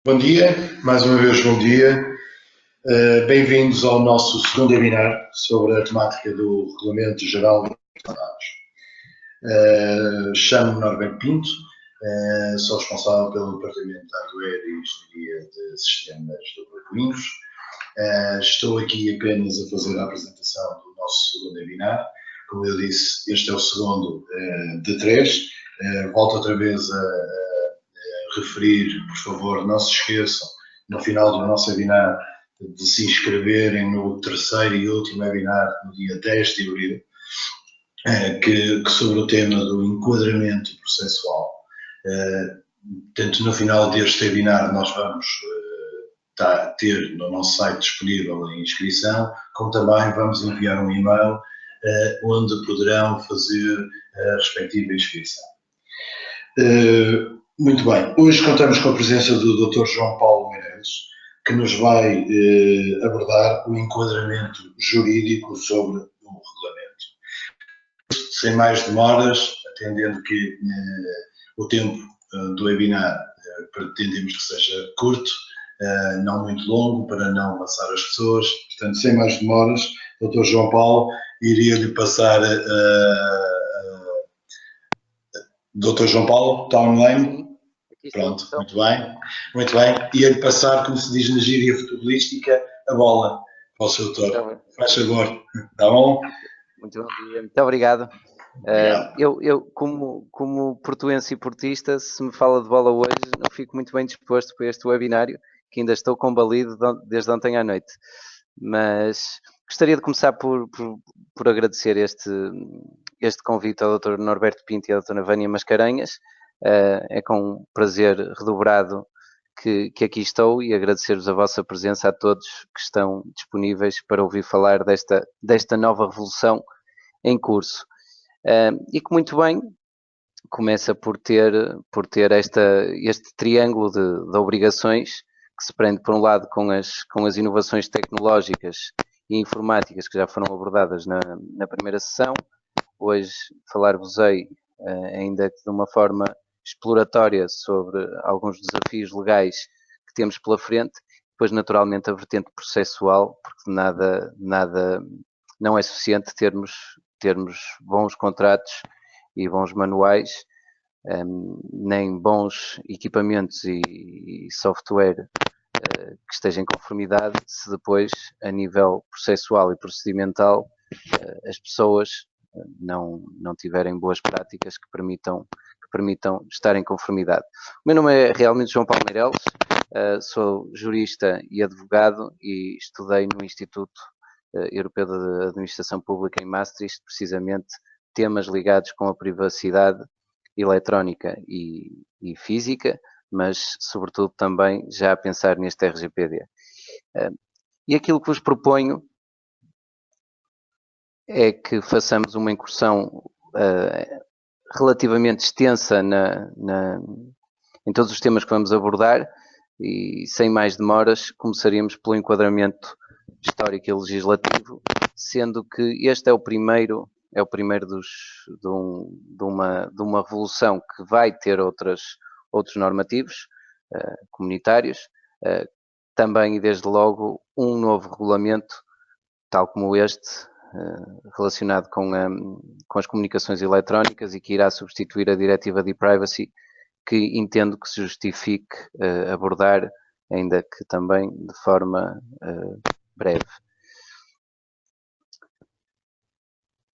Bom dia, mais uma vez bom dia. Bem-vindos ao nosso segundo webinar sobre a temática do Regulamento Geral de Dados. Chamo-me Norberto Pinto, sou responsável pelo Departamento de Hardware e Engenharia de Sistemas do Grupo Inros. Estou aqui apenas a fazer a apresentação do nosso segundo webinar. Como eu disse, este é o segundo de três. Volto outra vez a referir, por favor, não se esqueçam, no final do nosso webinar, de se inscreverem no terceiro e último webinar, no dia 10 de abril, que sobre o tema do enquadramento processual. Portanto, no final deste webinar, nós vamos ter no nosso site disponível a inscrição, como também vamos enviar um e-mail onde poderão fazer a respectiva inscrição. Muito bem, hoje contamos com a presença do Dr. João Paulo Meireles, que nos vai abordar o enquadramento jurídico sobre o regulamento. Sem mais demoras, atendendo que o tempo do webinar pretendemos que seja curto, não muito longo, para não amassar as pessoas. Portanto, sem mais demoras, Dr. João Paulo, iria-lhe passar Dr. João Paulo, está online? Pronto, muito bem. Muito bem. Ia-lhe passar, como se diz na gíria futebolística, a bola para o seu autor. Faz favor. Está bom? Muito bom dia. Muito obrigado. Eu como portuense e portista, se me fala de bola hoje, não fico muito bem disposto para este webinário, que ainda estou combalido desde ontem à noite. Mas gostaria de começar por agradecer este convite ao Dr. Norberto Pinto e à Dra. Vânia Mascarenhas. É com prazer redobrado que aqui estou e agradecer-vos a vossa presença a todos que estão disponíveis para ouvir falar desta nova revolução em curso. E que muito bem começa por ter este triângulo de obrigações que se prende, por um lado, com as inovações tecnológicas e informáticas que já foram abordadas na primeira sessão. Hoje falar-vos-ei, ainda de uma forma exploratória, sobre alguns desafios legais que temos pela frente, depois naturalmente a vertente processual, porque nada não é suficiente termos bons contratos e bons manuais, nem bons equipamentos e software que esteja em conformidade, se depois, a nível processual e procedimental, as pessoas não tiverem boas práticas que permitam estar em conformidade. O meu nome é realmente João Paulo Meireles, sou jurista e advogado e estudei no Instituto Europeu de Administração Pública em Maastricht, precisamente temas ligados com a privacidade eletrónica e física, mas sobretudo também já a pensar neste RGPD. E aquilo que vos proponho é que façamos uma incursão relativamente extensa em todos os temas que vamos abordar e, sem mais demoras, começaríamos pelo enquadramento histórico e legislativo, sendo que este é o primeiro de uma revolução que vai ter outros normativos comunitários, também e desde logo um novo regulamento, tal como este, relacionado com as comunicações eletrónicas e que irá substituir a diretiva de e-privacy, que entendo que se justifique abordar, ainda que também de forma breve.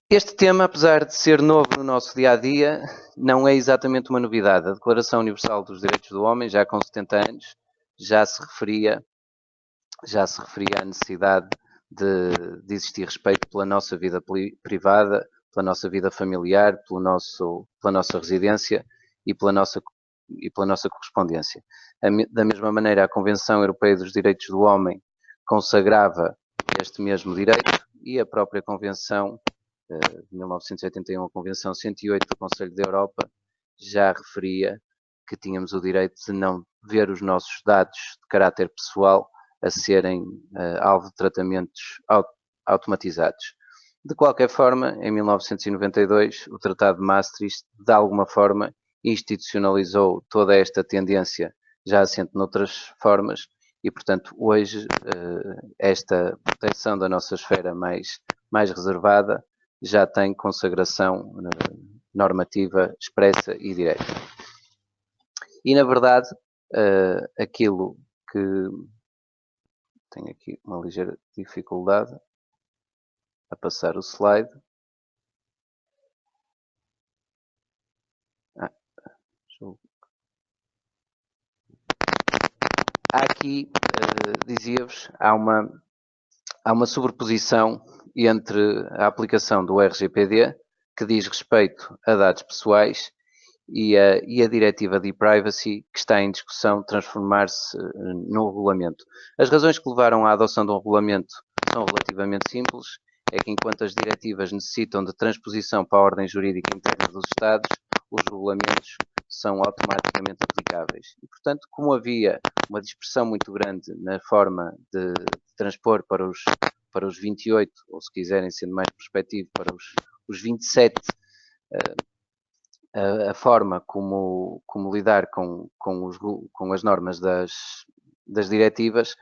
Este tema, apesar de ser novo no nosso dia-a-dia, não é exatamente uma novidade. A Declaração Universal dos Direitos do Homem, já com 70 anos, já se referia à necessidade de existir respeito pela nossa vida privada, pela nossa vida familiar, pela nossa residência e pela nossa correspondência. Da mesma maneira, a Convenção Europeia dos Direitos do Homem consagrava este mesmo direito e a própria Convenção de 1981, a Convenção 108 do Conselho da Europa, já referia que tínhamos o direito de não ver os nossos dados de caráter pessoal a serem alvo de tratamentos automatizados. De qualquer forma, em 1992, o Tratado de Maastricht, de alguma forma, institucionalizou toda esta tendência já assente noutras formas e, portanto, hoje esta proteção da nossa esfera mais reservada já tem consagração normativa expressa e direta. E, na verdade, aquilo que... Tenho aqui uma ligeira dificuldade a passar o slide. Há aqui, dizia-vos, há uma sobreposição entre a aplicação do RGPD, que diz respeito a dados pessoais, e a diretiva de e-privacy, que está em discussão transformar-se num regulamento. As razões que levaram à adoção de um regulamento são relativamente simples, é que enquanto as diretivas necessitam de transposição para a ordem jurídica interna dos Estados, os regulamentos são automaticamente aplicáveis. E, portanto, como havia uma dispersão muito grande na forma de transpor para os 28, ou se quiserem, sendo mais prospectivo, para os 27, a forma como lidar com as normas das diretivas,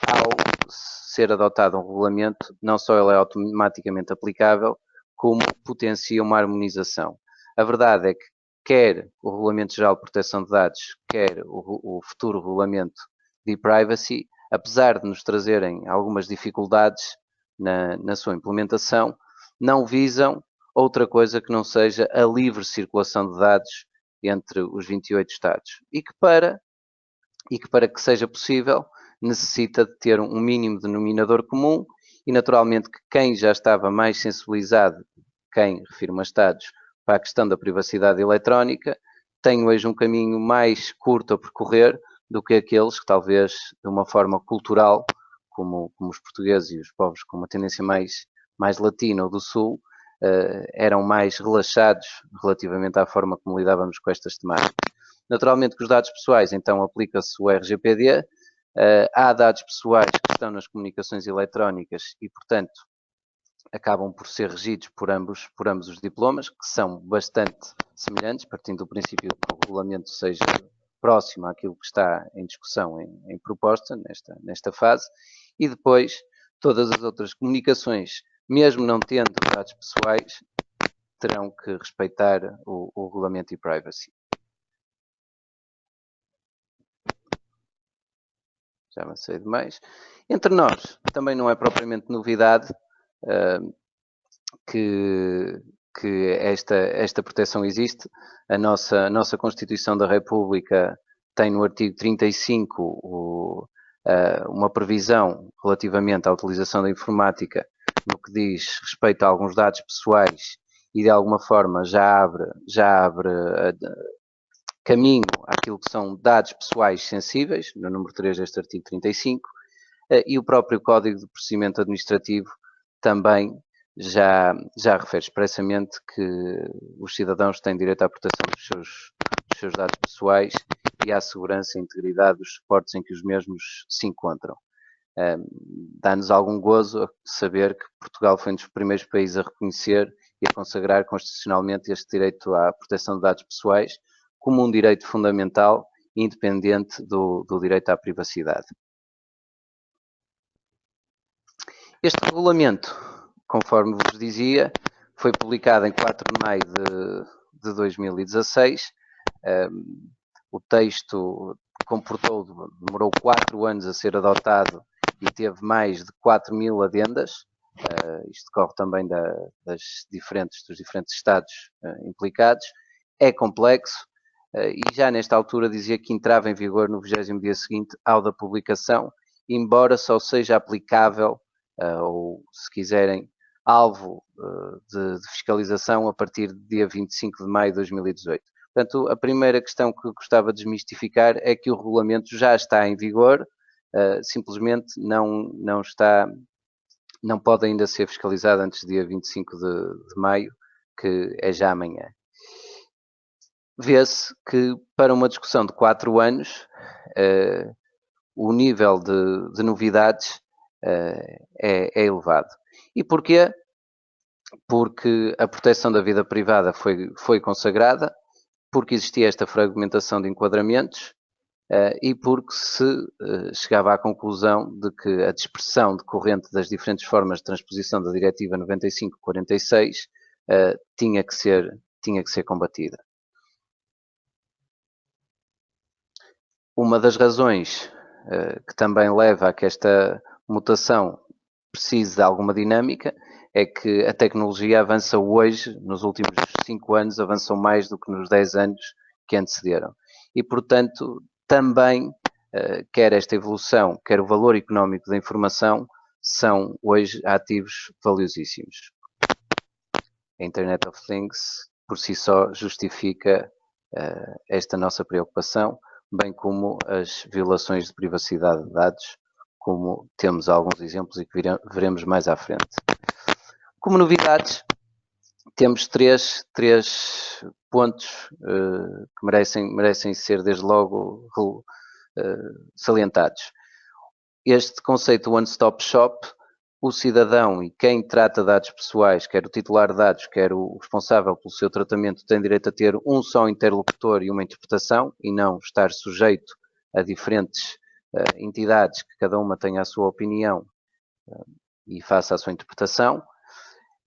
ao ser adotado um regulamento, não só ele é automaticamente aplicável, como potencia uma harmonização. A verdade é que quer o Regulamento Geral de Proteção de Dados, quer o futuro Regulamento de e-privacy, apesar de nos trazerem algumas dificuldades na sua implementação, não visam outra coisa que não seja a livre circulação de dados entre os 28 Estados. E que para que seja possível, necessita de ter um mínimo denominador comum e, naturalmente, que quem já estava mais sensibilizado, quem, refiro-me a Estados, para a questão da privacidade eletrónica, tem hoje um caminho mais curto a percorrer do que aqueles que, talvez, de uma forma cultural, como os portugueses e os povos com uma tendência mais latina ou do Sul, eram mais relaxados relativamente à forma como lidávamos com estas temáticas. Naturalmente que os dados pessoais, então, aplica-se o RGPD. Há dados pessoais que estão nas comunicações eletrónicas e, portanto, acabam por ser regidos por ambos os diplomas, que são bastante semelhantes, partindo do princípio que o regulamento seja próximo àquilo que está em discussão, em proposta, nesta fase, e depois todas as outras comunicações, mesmo não tendo dados pessoais, terão que respeitar o regulamento e privacy. Já avancei demais. Entre nós, também não é propriamente novidade que esta proteção existe. A nossa Constituição da República tem no artigo 35 uma previsão relativamente à utilização da informática no que diz respeito a alguns dados pessoais e de alguma forma já abre caminho àquilo que são dados pessoais sensíveis, no número 3 deste artigo 35, e o próprio Código de Procedimento Administrativo também já refere expressamente que os cidadãos têm direito à proteção dos seus dados pessoais e à segurança e integridade dos suportes em que os mesmos se encontram. Dá-nos algum gozo saber que Portugal foi um dos primeiros países a reconhecer e a consagrar constitucionalmente este direito à proteção de dados pessoais como um direito fundamental independente do direito à privacidade. Este regulamento, conforme vos dizia, foi publicado em 4 de maio de 2016. O texto demorou 4 anos a ser adotado e teve mais de 4.000 adendas. Isto decorre também dos diferentes Estados implicados. É complexo e já nesta altura dizia que entrava em vigor no 20º dia seguinte ao da publicação, embora só seja aplicável, ou se quiserem, alvo de fiscalização a partir do dia 25 de maio de 2018. Portanto, a primeira questão que gostava de desmistificar é que o regulamento já está em vigor, simplesmente não pode ainda ser fiscalizado antes do dia 25 de maio, que é já amanhã. Vê-se que para uma discussão de 4 anos, o nível de novidades é elevado. E porquê? Porque a proteção da vida privada foi consagrada, porque existia esta fragmentação de enquadramentos e porque se chegava à conclusão de que a dispersão decorrente das diferentes formas de transposição da Diretiva 95/46 tinha que ser combatida. Uma das razões que também leva a que esta mutação precise de alguma dinâmica é que a tecnologia avança hoje, nos últimos 5 anos, avançou mais do que nos 10 anos que antecederam. E, portanto, também, quer esta evolução, quer o valor económico da informação, são hoje ativos valiosíssimos. A Internet of Things, por si só, justifica esta nossa preocupação, bem como as violações de privacidade de dados, como temos alguns exemplos e que veremos mais à frente. Como novidades, temos três pontos que merecem ser, desde logo, salientados. Este conceito one-stop shop, o cidadão e quem trata dados pessoais, quer o titular de dados, quer o responsável pelo seu tratamento, tem direito a ter um só interlocutor e uma interpretação, e não estar sujeito a diferentes entidades que cada uma tenha a sua opinião e faça a sua interpretação.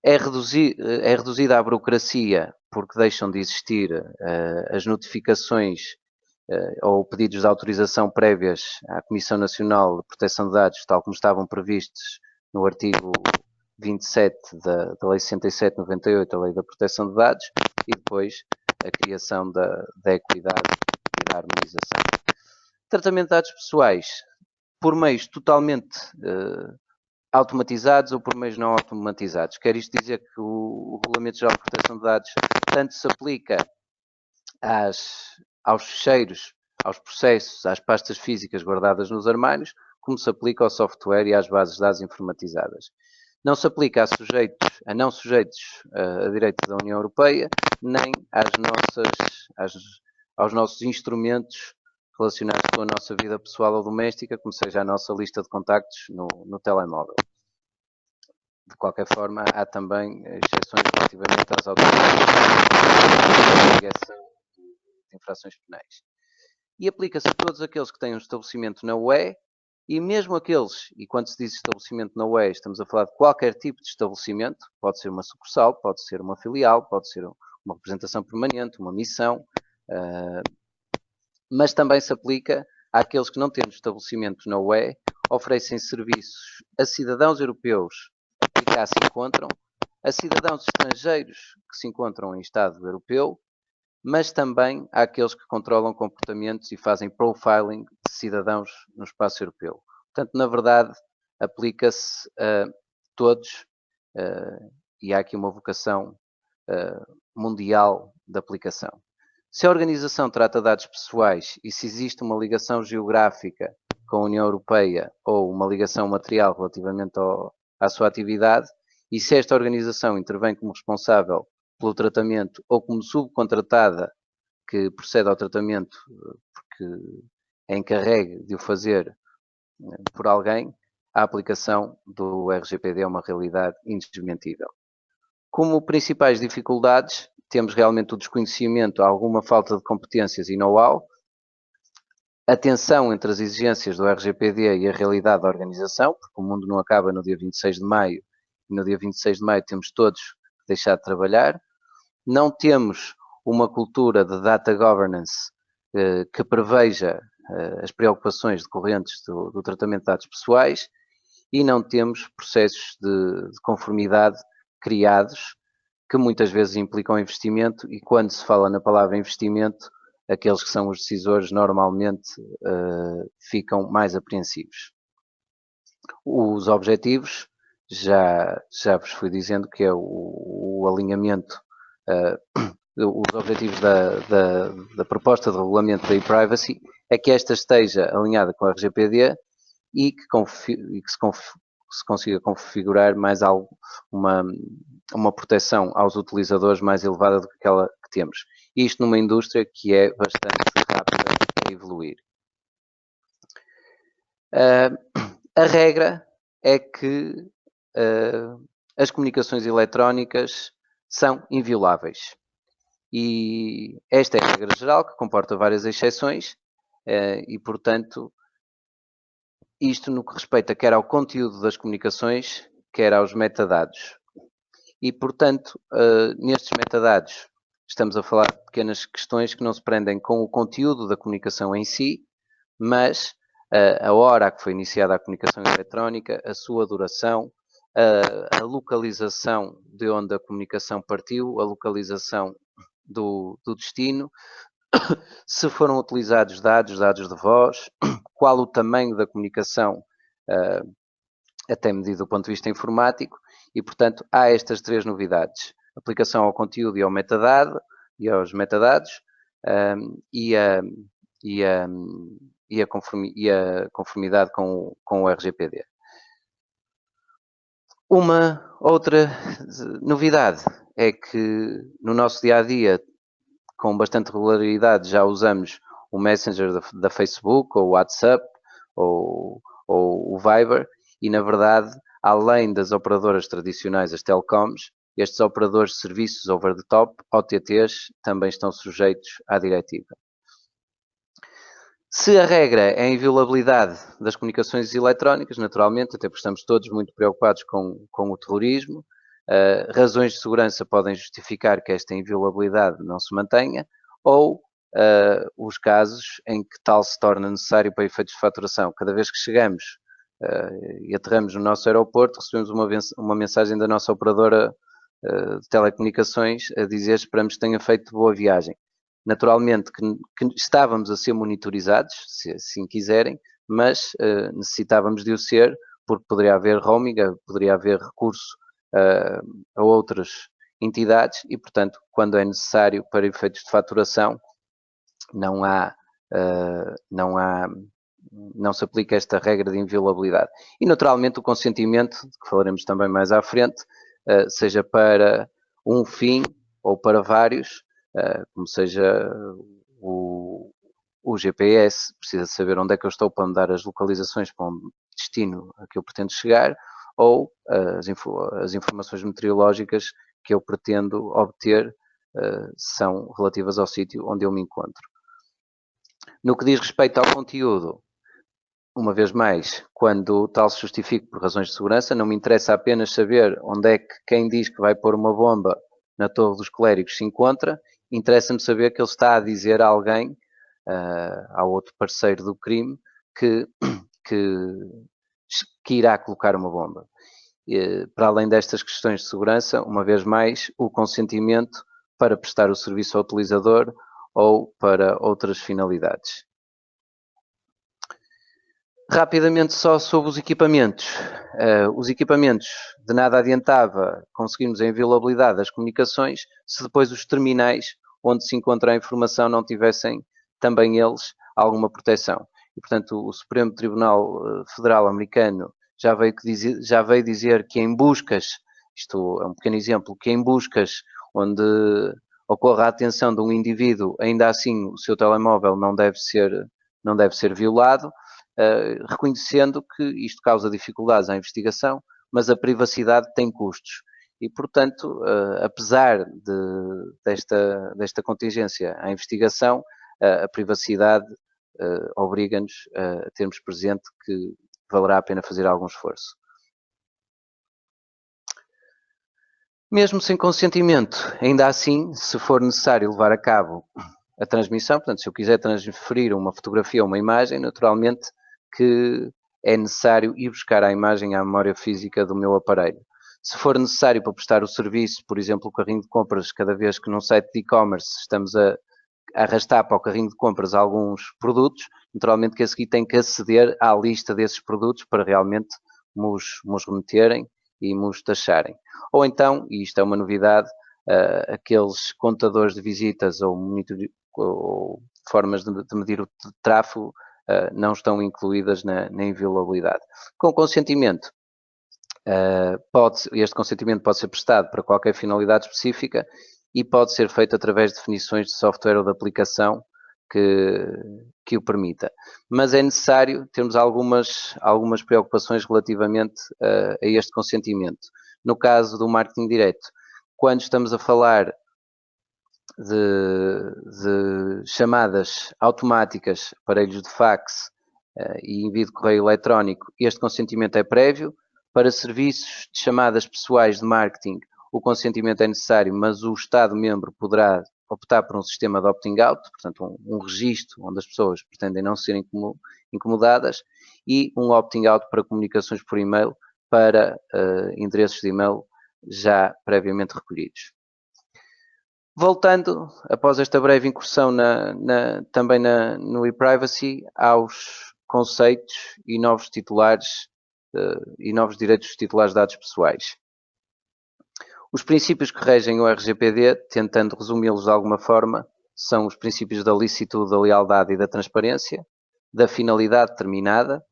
É reduzida a burocracia, porque deixam de existir as notificações ou pedidos de autorização prévias à Comissão Nacional de Proteção de Dados, tal como estavam previstos no artigo 27 da Lei 67/98, a Lei da Proteção de Dados, e depois a criação da equidade e da harmonização. Tratamento de dados pessoais por meios totalmente automatizados ou por meios não automatizados. Quer isto dizer que o Regulamento Geral de Proteção de Dados tanto se aplica aos ficheiros, aos processos, às pastas físicas guardadas nos armários, como se aplica ao software e às bases de dados informatizadas. Não se aplica a não sujeitos a direito da União Europeia, nem aos nossos instrumentos relacionados com a nossa vida pessoal ou doméstica, como seja a nossa lista de contactos no telemóvel. De qualquer forma, há também exceções relativamente às autoridades de investigação de infrações penais. E aplica-se a todos aqueles que têm um estabelecimento na UE, e mesmo aqueles, e quando se diz estabelecimento na UE, estamos a falar de qualquer tipo de estabelecimento, pode ser uma sucursal, pode ser uma filial, pode ser uma representação permanente, uma missão, mas também se aplica àqueles que, não tendo estabelecimento na UE, oferecem serviços a cidadãos europeus que cá se encontram, a cidadãos estrangeiros que se encontram em Estado europeu, mas também àqueles que controlam comportamentos e fazem profiling de cidadãos no espaço europeu. Portanto, na verdade, aplica-se a todos e há aqui uma vocação mundial de aplicação. Se a organização trata dados pessoais e se existe uma ligação geográfica com a União Europeia ou uma ligação material relativamente à sua atividade, e se esta organização intervém como responsável pelo tratamento ou como subcontratada que procede ao tratamento porque é encarregue de o fazer por alguém, a aplicação do RGPD é uma realidade indesmentível. Como principais dificuldades, temos realmente o desconhecimento, alguma falta de competências e know-how, a tensão entre as exigências do RGPD e a realidade da organização, porque o mundo não acaba no dia 26 de maio, e no dia 26 de maio temos todos que deixar de trabalhar. Não temos uma cultura de data governance que preveja as preocupações decorrentes do tratamento de dados pessoais e não temos processos de conformidade criados que muitas vezes implicam investimento e quando se fala na palavra investimento, aqueles que são os decisores normalmente ficam mais apreensivos. Os objetivos, já vos fui dizendo que é o alinhamento, os objetivos da proposta de regulamento da e-privacy é que esta esteja alinhada com a RGPD e que se consiga configurar mais uma proteção aos utilizadores mais elevada do que aquela que temos. Isto numa indústria que é bastante rápida a evoluir. A regra é que as comunicações eletrónicas são invioláveis. E esta é a regra geral, que comporta várias exceções, e, portanto, isto no que respeita quer ao conteúdo das comunicações, quer aos metadados. E, portanto, nestes metadados, estamos a falar de pequenas questões que não se prendem com o conteúdo da comunicação em si, mas a hora a que foi iniciada a comunicação eletrónica, a sua duração, a localização de onde a comunicação partiu, a localização do destino, se foram utilizados dados de voz, qual o tamanho da comunicação, até medido do ponto de vista informático, e, portanto, há estas três novidades: aplicação ao conteúdo e ao metadado, e aos metadados, e a conformidade com o RGPD. Uma outra novidade é que no nosso dia-a-dia, com bastante regularidade, já usamos o Messenger da Facebook, ou o WhatsApp, ou o Viber, e na verdade, além das operadoras tradicionais, as telecoms, estes operadores de serviços over the top, OTTs, também estão sujeitos à diretiva. Se a regra é a inviolabilidade das comunicações eletrónicas, naturalmente, até porque estamos todos muito preocupados com o terrorismo, razões de segurança podem justificar que esta inviolabilidade não se mantenha, ou os casos em que tal se torna necessário para efeitos de faturação. Cada vez que chegamos e aterramos no nosso aeroporto, recebemos uma mensagem da nossa operadora de telecomunicações a dizer: esperamos que tenha feito boa viagem. Naturalmente que estávamos a ser monitorizados, se assim quiserem, mas necessitávamos de o ser, porque poderia haver roaming, poderia haver recurso a outras entidades e, portanto, quando é necessário para efeitos de faturação, não se aplica esta regra de inviolabilidade. E, naturalmente, o consentimento, de que falaremos também mais à frente, seja para um fim ou para vários, como seja o GPS, precisa saber onde é que eu estou para me dar as localizações para um destino a que eu pretendo chegar, ou as informações meteorológicas que eu pretendo obter são relativas ao sítio onde eu me encontro. No que diz respeito ao conteúdo, uma vez mais, quando tal se justifique por razões de segurança, não me interessa apenas saber onde é que quem diz que vai pôr uma bomba na Torre dos Clérigos se encontra, interessa-me saber que ele está a dizer a alguém, ao outro parceiro do crime, que irá colocar uma bomba. Para além destas questões de segurança, uma vez mais, o consentimento para prestar o serviço ao utilizador ou para outras finalidades. Rapidamente só sobre os equipamentos. Os equipamentos, de nada adiantava conseguirmos a inviolabilidade das comunicações se depois os terminais onde se encontra a informação não tivessem também eles alguma proteção. E, portanto, o Supremo Tribunal Federal americano já veio dizer que em buscas, isto é um pequeno exemplo, que em buscas onde ocorra a atenção de um indivíduo, ainda assim o seu telemóvel não deve ser violado, reconhecendo que isto causa dificuldades à investigação, mas a privacidade tem custos. E, portanto, apesar desta contingência à investigação, a privacidade obriga-nos a termos presente que valerá a pena fazer algum esforço. Mesmo sem consentimento, ainda assim, se for necessário levar a cabo a transmissão, portanto, se eu quiser transferir uma fotografia ou uma imagem, naturalmente que é necessário ir buscar a imagem à memória física do meu aparelho. Se for necessário para prestar o serviço, por exemplo, o carrinho de compras, cada vez que num site de e-commerce estamos a arrastar para o carrinho de compras alguns produtos, naturalmente que a seguir tem que aceder à lista desses produtos para realmente nos remeterem e nos taxarem. Ou então, e isto é uma novidade, aqueles contadores de visitas ou formas de medir o tráfego não estão incluídas na inviolabilidade. Com consentimento, este consentimento pode ser prestado para qualquer finalidade específica e pode ser feito através de definições de software ou de aplicação que o permita. Mas é necessário termos algumas preocupações relativamente a este consentimento. No caso do marketing direto, quando estamos a falar de chamadas automáticas, aparelhos de fax e envio de correio eletrónico, este consentimento é prévio. Para serviços de chamadas pessoais de marketing, o consentimento é necessário, mas o Estado-membro poderá optar por um sistema de opting-out, portanto um registro onde as pessoas pretendem não ser incomodadas, e um opting-out para comunicações por e-mail para endereços de e-mail já previamente recolhidos. Voltando, após esta breve incursão também no e-privacy, aos conceitos e novos titulares e novos direitos dos titulares de dados pessoais. Os princípios que regem o RGPD, tentando resumi-los de alguma forma, são os princípios da licitude, da lealdade e da transparência, da finalidade determinada,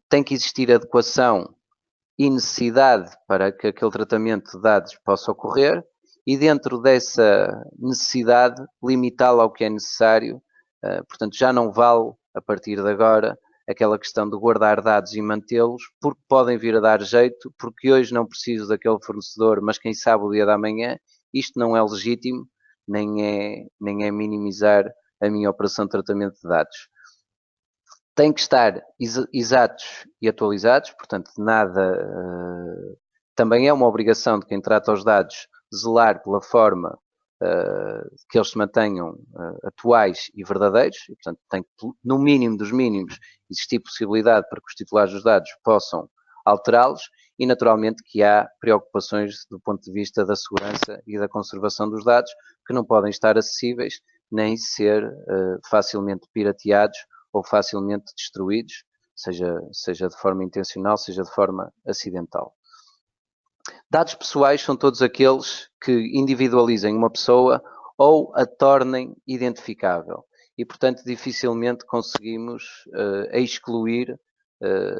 tem que existir adequação e necessidade para que aquele tratamento de dados possa ocorrer, e dentro dessa necessidade limitá-la ao que é necessário. Portanto, já não vale, a partir de agora, aquela questão de guardar dados e mantê-los, porque podem vir a dar jeito, porque hoje não preciso daquele fornecedor, mas quem sabe o dia da manhã. Isto não é legítimo, nem é minimizar a minha operação de tratamento de dados. Tem que estar exatos e atualizados, portanto, nada. Também é uma obrigação de quem trata os dados zelar pela forma que eles se mantenham atuais e verdadeiros, e, portanto, tem que, no mínimo dos mínimos, existir possibilidade para que os titulares dos dados possam alterá-los, e naturalmente que há preocupações do ponto de vista da segurança e da conservação dos dados, que não podem estar acessíveis, nem ser facilmente pirateados ou facilmente destruídos, seja de forma intencional, seja de forma acidental. Dados pessoais são todos aqueles que individualizem uma pessoa ou a tornem identificável, e, portanto, dificilmente conseguimos excluir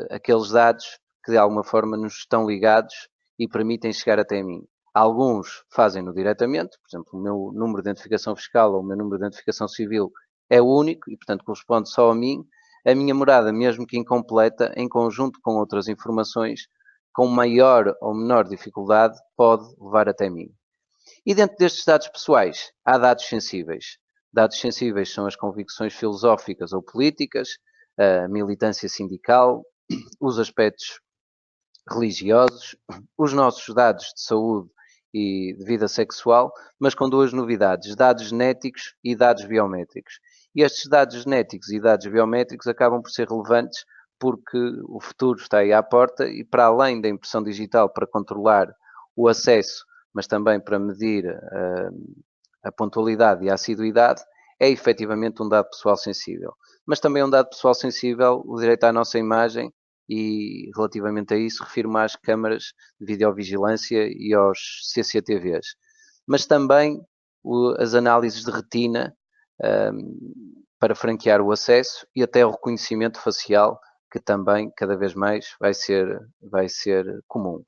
aqueles dados que de alguma forma nos estão ligados e permitem chegar até mim. Alguns fazem-no diretamente, por exemplo, o meu número de identificação fiscal ou o meu número de identificação civil é único e, portanto, corresponde só a mim. A minha morada, mesmo que incompleta, em conjunto com outras informações, com maior ou menor dificuldade, pode levar até mim. E dentro destes dados pessoais, há dados sensíveis. Dados sensíveis são as convicções filosóficas ou políticas, a militância sindical, os aspectos religiosos, os nossos dados de saúde e de vida sexual, mas com duas novidades: dados genéticos e dados biométricos. E estes dados genéticos e dados biométricos acabam por ser relevantes porque o futuro está aí à porta, e para além da impressão digital para controlar o acesso, mas também para medir a pontualidade e a assiduidade, é efetivamente um dado pessoal sensível. Mas também é um dado pessoal sensível o direito à nossa imagem, e relativamente a isso refiro-me às câmaras de videovigilância e aos CCTVs. Mas também as análises de retina para franquear o acesso, e até o reconhecimento facial, que também cada vez mais vai ser comum.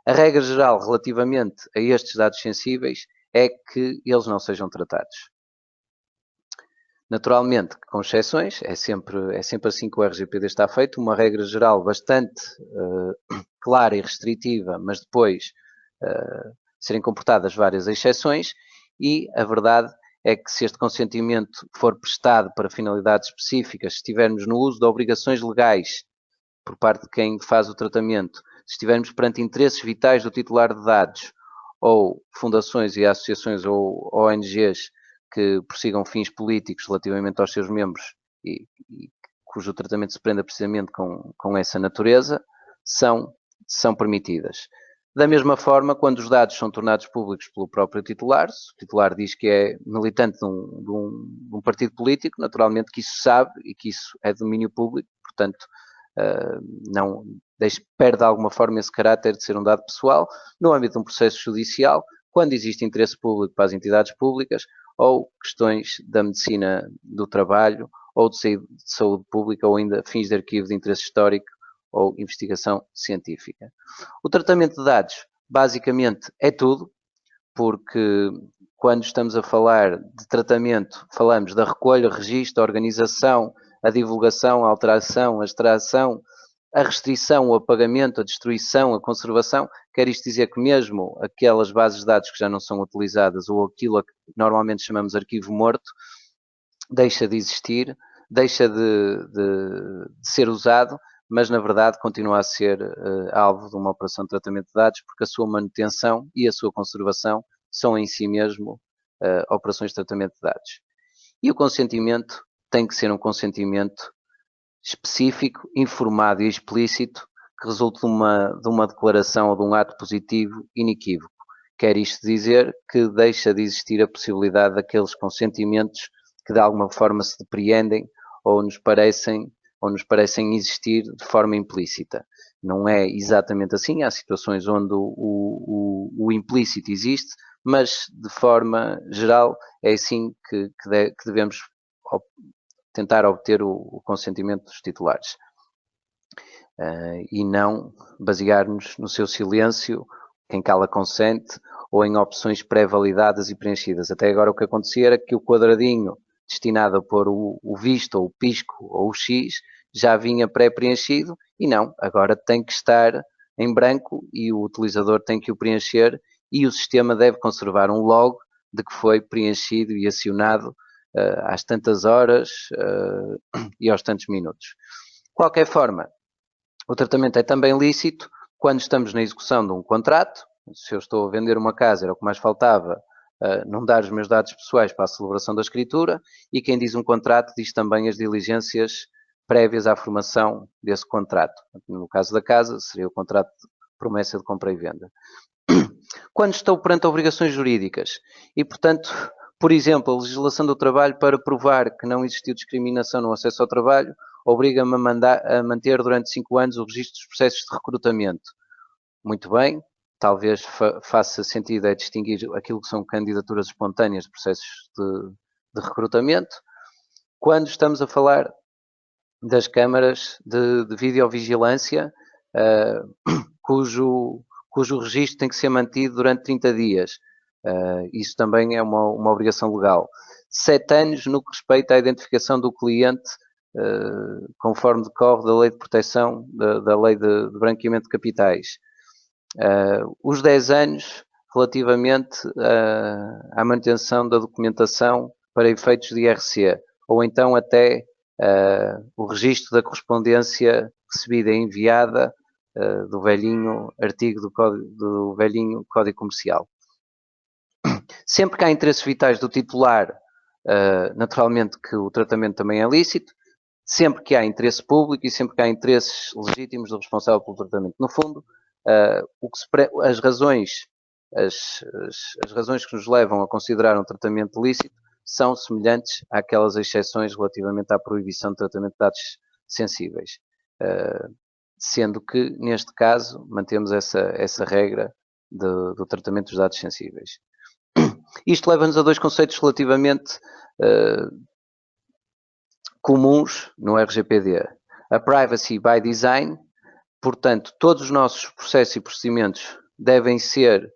A regra geral relativamente a estes dados sensíveis é que eles não sejam tratados. Naturalmente, com exceções, é sempre assim que o RGPD está feito, uma regra geral bastante clara e restritiva, mas depois serem comportadas várias exceções, e a verdade é que, se este consentimento for prestado para finalidades específicas, se estivermos no uso de obrigações legais por parte de quem faz o tratamento, se estivermos perante interesses vitais do titular de dados, ou fundações e associações ou ONGs que prossigam fins políticos relativamente aos seus membros e cujo tratamento se prenda precisamente com essa natureza, são permitidas. Da mesma forma, quando os dados são tornados públicos pelo próprio titular, se o titular diz que é militante de um partido político, naturalmente que isso sabe e que isso é domínio público, portanto, não perde de alguma forma esse caráter de ser um dado pessoal. No âmbito de um processo judicial, quando existe interesse público para as entidades públicas, ou questões da medicina do trabalho, ou de saúde pública, ou ainda fins de arquivo de interesse histórico ou investigação científica. O tratamento de dados, basicamente, é tudo, porque quando estamos a falar de tratamento, falamos da recolha, registro, a organização, a divulgação, a alteração, a extração a restrição, o apagamento, a destruição, a conservação, quer isto dizer que mesmo aquelas bases de dados que já não são utilizadas ou aquilo a que normalmente chamamos arquivo morto, deixa de existir, deixa de ser usado, mas na verdade continua a ser alvo de uma operação de tratamento de dados, porque a sua manutenção e a sua conservação são em si mesmo operações de tratamento de dados. E o consentimento tem que ser um consentimento específico, informado e explícito, que resulte de uma declaração ou de um ato positivo inequívoco. Quer isto dizer que deixa de existir a possibilidade daqueles consentimentos que de alguma forma se depreendem ou nos parecem existir de forma implícita. Não é exatamente assim, há situações onde o implícito existe, mas de forma geral é assim que devemos tentar obter o consentimento dos titulares. E não basear-nos no seu silêncio, quem cala consente, ou em opções pré-validadas e preenchidas. Até agora o que acontecia era que o quadradinho destinado a pôr o visto, ou o pisco, ou o X, já vinha pré-preenchido, e não, agora tem que estar em branco e o utilizador tem que o preencher e o sistema deve conservar um log de que foi preenchido e acionado às tantas horas e aos tantos minutos. De qualquer forma, o tratamento é também lícito quando estamos na execução de um contrato. Se eu estou a vender uma casa, era o que mais faltava, não dar os meus dados pessoais para a celebração da escritura, e quem diz um contrato diz também as diligências prévias à formação desse contrato. No caso da casa, seria o contrato de promessa de compra e venda. Quando estou perante obrigações jurídicas e, portanto, por exemplo, a legislação do trabalho, para provar que não existiu discriminação no acesso ao trabalho, obriga-me a manter durante 5 anos o registro dos processos de recrutamento. Muito bem, talvez faça sentido distinguir aquilo que são candidaturas espontâneas de processos de recrutamento. Quando estamos a falar das câmaras de videovigilância, cujo registro tem que ser mantido durante 30 dias. Isso também é uma obrigação legal. 7 anos no que respeita à identificação do cliente, conforme decorre da lei de proteção, da lei de branqueamento de capitais. Os 10 anos relativamente à manutenção da documentação para efeitos de IRC, ou então até o registro da correspondência recebida e enviada do velhinho artigo do velhinho Código Comercial. Sempre que há interesses vitais do titular, naturalmente que o tratamento também é lícito, sempre que há interesse público e sempre que há interesses legítimos do responsável pelo tratamento. No fundo, as razões que nos levam a considerar um tratamento lícito são semelhantes àquelas exceções relativamente à proibição de tratamento de dados sensíveis. Sendo que, neste caso, mantemos essa regra do tratamento dos dados sensíveis. Isto leva-nos a 2 conceitos relativamente comuns no RGPD. A Privacy by Design, portanto, todos os nossos processos e procedimentos devem ser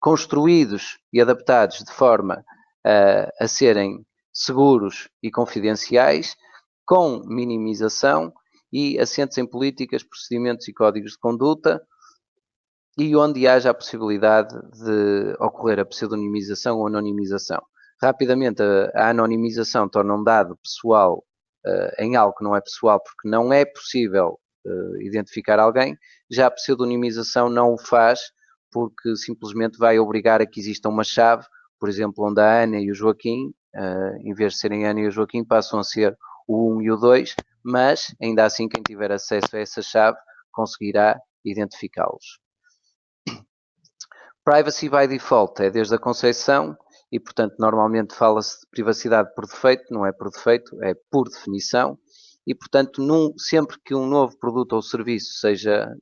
construídos e adaptados de forma a serem seguros e confidenciais, com minimização e assentes em políticas, procedimentos e códigos de conduta, e onde haja a possibilidade de ocorrer a pseudonimização ou anonimização. Rapidamente, a anonimização torna um dado pessoal em algo que não é pessoal, porque não é possível identificar alguém. Já a pseudonimização não o faz, porque simplesmente vai obrigar a que exista uma chave, por exemplo, onde a Ana e o Joaquim, em vez de serem a Ana e o Joaquim, passam a ser o 1 e o 2, mas ainda assim quem tiver acesso a essa chave conseguirá identificá-los. Privacy by default é desde a concepção e, portanto, normalmente fala-se de privacidade por defeito, não é por defeito, é por definição. E, portanto, sempre que um novo produto ou serviço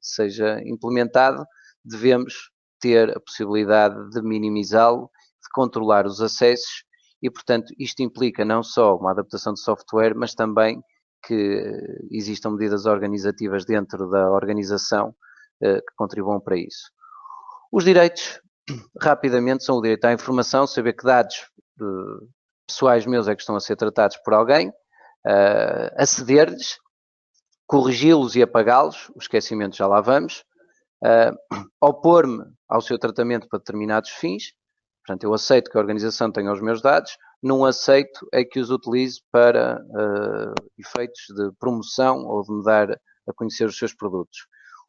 seja implementado, devemos ter a possibilidade de minimizá-lo, de controlar os acessos e, portanto, isto implica não só uma adaptação de software, mas também que existam medidas organizativas dentro da organização que contribuam para isso. Os direitos, rapidamente, são o direito à informação, saber que dados pessoais meus é que estão a ser tratados por alguém, aceder-lhes corrigi-los e apagá-los, o esquecimento já lá vamos, opor-me ao seu tratamento para determinados fins, portanto, eu aceito que a organização tenha os meus dados, não aceito é que os utilize para efeitos de promoção ou de me dar a conhecer os seus produtos.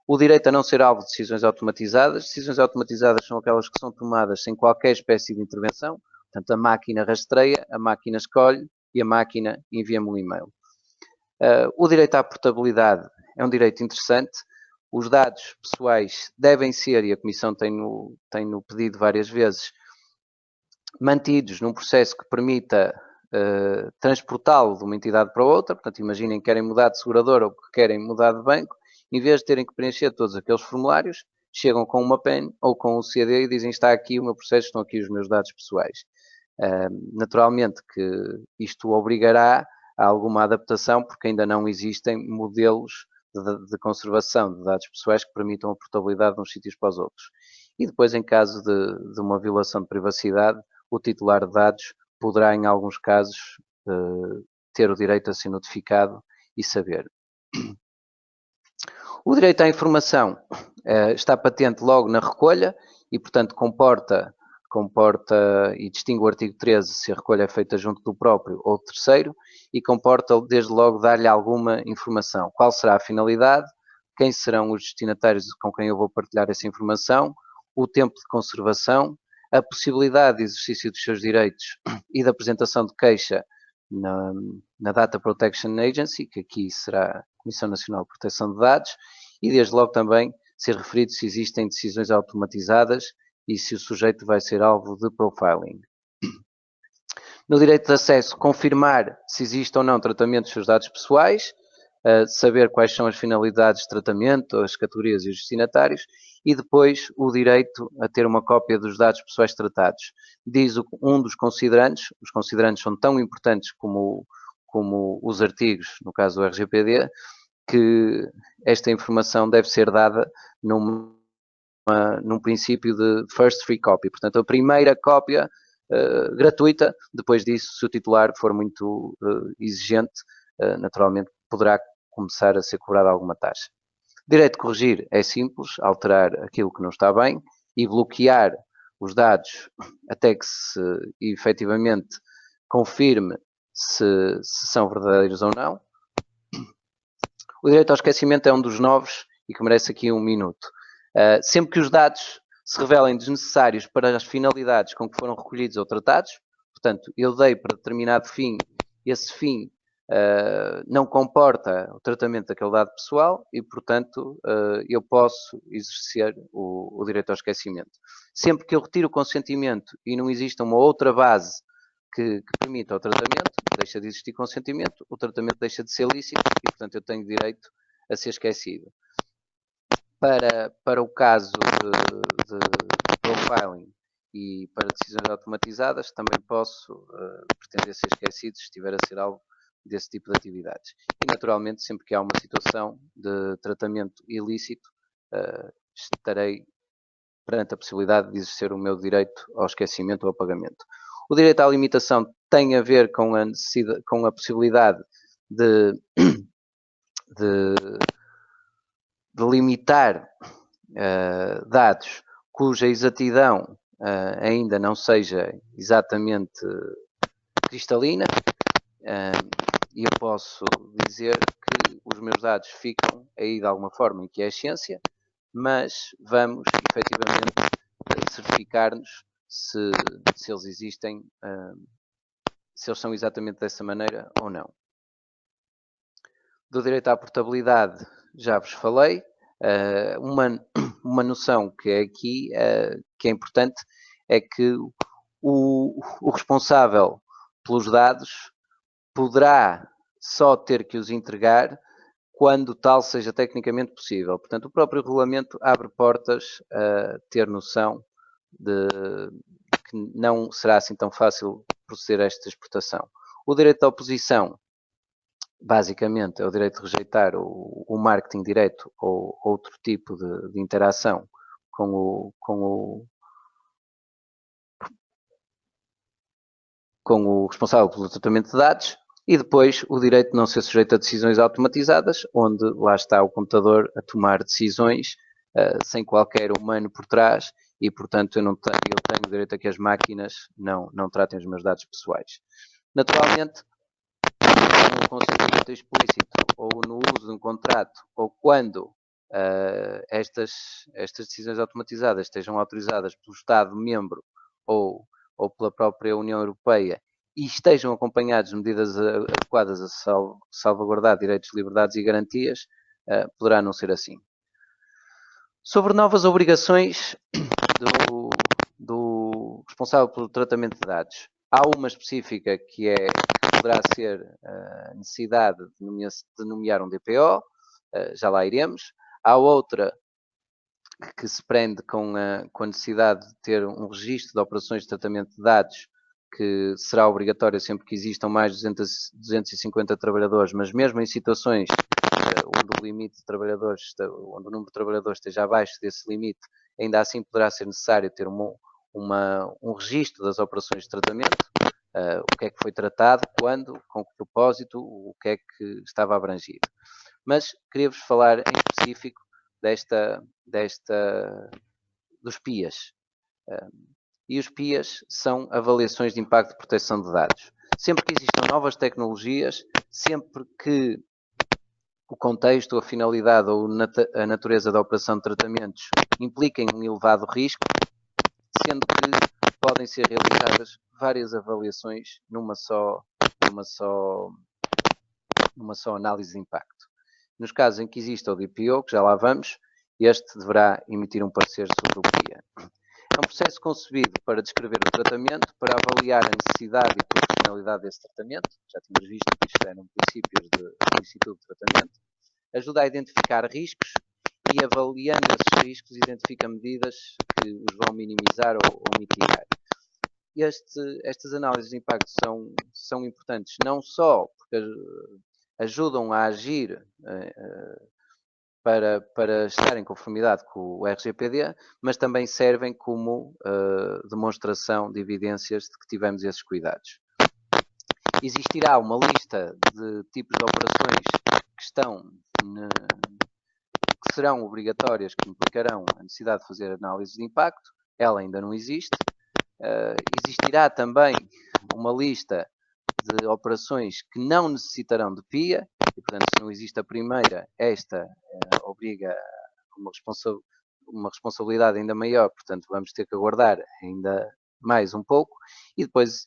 O direito a não ser alvo de decisões automatizadas. Decisões automatizadas são aquelas que são tomadas sem qualquer espécie de intervenção. Portanto, a máquina rastreia, a máquina escolhe e a máquina envia-me um e-mail. O direito à portabilidade é um direito interessante. Os dados pessoais devem ser, e a Comissão tem-no pedido várias vezes, mantidos num processo que permita transportá-lo de uma entidade para outra. Portanto, imaginem que querem mudar de seguradora ou que querem mudar de banco, em vez de terem que preencher todos aqueles formulários, chegam com uma PEN ou com o CD e dizem: está aqui o meu processo, estão aqui os meus dados pessoais. Naturalmente que isto obrigará a alguma adaptação, porque ainda não existem modelos de conservação de dados pessoais que permitam a portabilidade de uns sítios para os outros. E depois, em caso de uma violação de privacidade, o titular de dados poderá, em alguns casos, ter o direito a ser notificado e saber. O direito à informação está patente logo na recolha e, portanto, comporta e distingue o artigo 13 se a recolha é feita junto do próprio ou do terceiro e comporta, desde logo, dar-lhe alguma informação. Qual será a finalidade? Quem serão os destinatários com quem eu vou partilhar essa informação? O tempo de conservação? A possibilidade de exercício dos seus direitos e da apresentação de queixa na Data Protection Agency, que aqui será a Comissão Nacional de Proteção de Dados, e desde logo também ser referido se existem decisões automatizadas e se o sujeito vai ser alvo de profiling. No direito de acesso, confirmar se existe ou não tratamento dos seus dados pessoais, saber quais são as finalidades de tratamento, as categorias e os destinatários, e depois o direito a ter uma cópia dos dados pessoais tratados. Diz um dos considerandos, os considerandos são tão importantes como os artigos, no caso do RGPD, que esta informação deve ser dada num princípio de first free copy. Portanto, a primeira cópia gratuita, depois disso, se o titular for muito exigente, naturalmente poderá começar a ser cobrada alguma taxa. Direito de corrigir é simples, alterar aquilo que não está bem e bloquear os dados até que se efetivamente confirme se são verdadeiros ou não. O direito ao esquecimento é um dos novos e que merece aqui um minuto. Sempre que os dados se revelem desnecessários para as finalidades com que foram recolhidos ou tratados, portanto, eu dei para determinado fim, esse fim não comporta o tratamento daquele dado pessoal e, portanto, eu posso exercer o direito ao esquecimento. Sempre que eu retiro o consentimento e não exista uma outra base que permita o tratamento, deixa de existir consentimento, o tratamento deixa de ser lícito e, portanto, eu tenho direito a ser esquecido. Para o caso de profiling e para decisões automatizadas, também posso pretender ser esquecido se estiver a ser alvo desse tipo de atividades. E, naturalmente, sempre que há uma situação de tratamento ilícito, estarei perante a possibilidade de exercer o meu direito ao esquecimento ou ao pagamento. O direito à limitação tem a ver com a possibilidade de limitar dados cuja exatidão ainda não seja exatamente cristalina, e eu posso dizer que os meus dados ficam aí de alguma forma em quiescência, mas vamos efetivamente certificar-nos se eles existem, se eles são exatamente dessa maneira ou não. Do direito à portabilidade já vos falei. Uma noção que é aqui, que é importante, é que o responsável pelos dados poderá só ter que os entregar quando tal seja tecnicamente possível. Portanto, o próprio regulamento abre portas a ter noção de que não será assim tão fácil proceder a esta exportação. O direito à oposição, basicamente, é o direito de rejeitar o marketing direto ou outro tipo de interação com o responsável pelo tratamento de dados. E depois o direito de não ser sujeito a decisões automatizadas, onde lá está o computador a tomar decisões sem qualquer humano por trás e, portanto, eu tenho direito a que as máquinas não tratem os meus dados pessoais. Naturalmente, no consentimento explícito ou no uso de um contrato ou quando estas decisões automatizadas estejam autorizadas pelo Estado-membro ou pela própria União Europeia e estejam acompanhados de medidas adequadas a salvaguardar direitos, liberdades e garantias, poderá não ser assim. Sobre novas obrigações do responsável pelo tratamento de dados, há uma específica que poderá ser a necessidade de nomear um DPO, já lá iremos. Há outra que se prende com a necessidade de ter um registro de operações de tratamento de dados que será obrigatório sempre que existam mais de 250 trabalhadores, mas mesmo em situações onde o limite de trabalhadores, onde o número de trabalhadores esteja abaixo desse limite, ainda assim poderá ser necessário ter um registro das operações de tratamento, o que é que foi tratado, quando, com que propósito, o que é que estava abrangido. Mas queria-vos falar em específico dos PIAs. E os PIAs são avaliações de impacto de proteção de dados. Sempre que existam novas tecnologias, sempre que o contexto, a finalidade ou a natureza da operação de tratamentos impliquem um elevado risco, sendo que podem ser realizadas várias avaliações numa só análise de impacto. Nos casos em que exista o DPO, que já lá vamos, este deverá emitir um parecer sobre o PIA. É um processo concebido para descrever o tratamento, para avaliar a necessidade e proporcionalidade desse tratamento, já tínhamos visto que isto eram princípios do Instituto de Tratamento, ajuda a identificar riscos e, avaliando esses riscos, identifica medidas que os vão minimizar ou mitigar. Estas análises de impacto são importantes não só porque ajudam a agir para estar em conformidade com o RGPD, mas também servem como demonstração de evidências de que tivemos esses cuidados. Existirá uma lista de tipos de operações que serão obrigatórias, que implicarão a necessidade de fazer análise de impacto. Ela ainda não existe. Existirá também uma lista de operações que não necessitarão de PIA, e portanto, se não existe a primeira, esta obriga uma responsabilidade ainda maior, portanto, vamos ter que aguardar ainda mais um pouco, e depois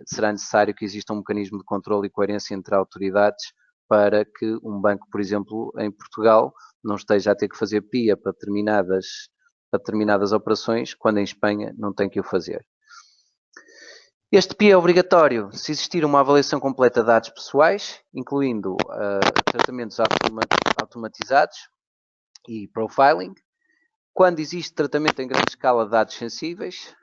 será necessário que exista um mecanismo de controle e coerência entre autoridades para que um banco, por exemplo, em Portugal, não esteja a ter que fazer PIA para determinadas operações, quando em Espanha não tem que o fazer. Este PIA é obrigatório se existir uma avaliação completa de dados pessoais, incluindo tratamentos automatizados e profiling. Quando existe tratamento em grande escala de dados sensíveis,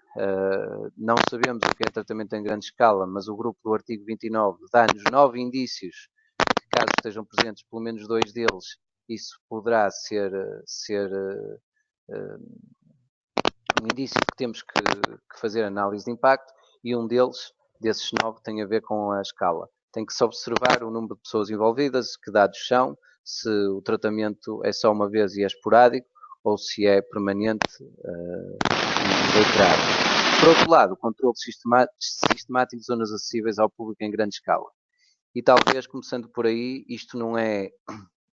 não sabemos o que é tratamento em grande escala, mas o grupo do artigo 29 dá-nos 9 indícios que, caso estejam presentes pelo menos 2 deles, isso poderá ser um indício que temos que fazer análise de impacto, e um desses 9, tem a ver com a escala. Tem que se observar o número de pessoas envolvidas, que dados são, se o tratamento é só uma vez e é esporádico, ou se é permanente e reiterado. Por outro lado, o controle sistemático de zonas acessíveis ao público em grande escala. E talvez, começando por aí, isto não é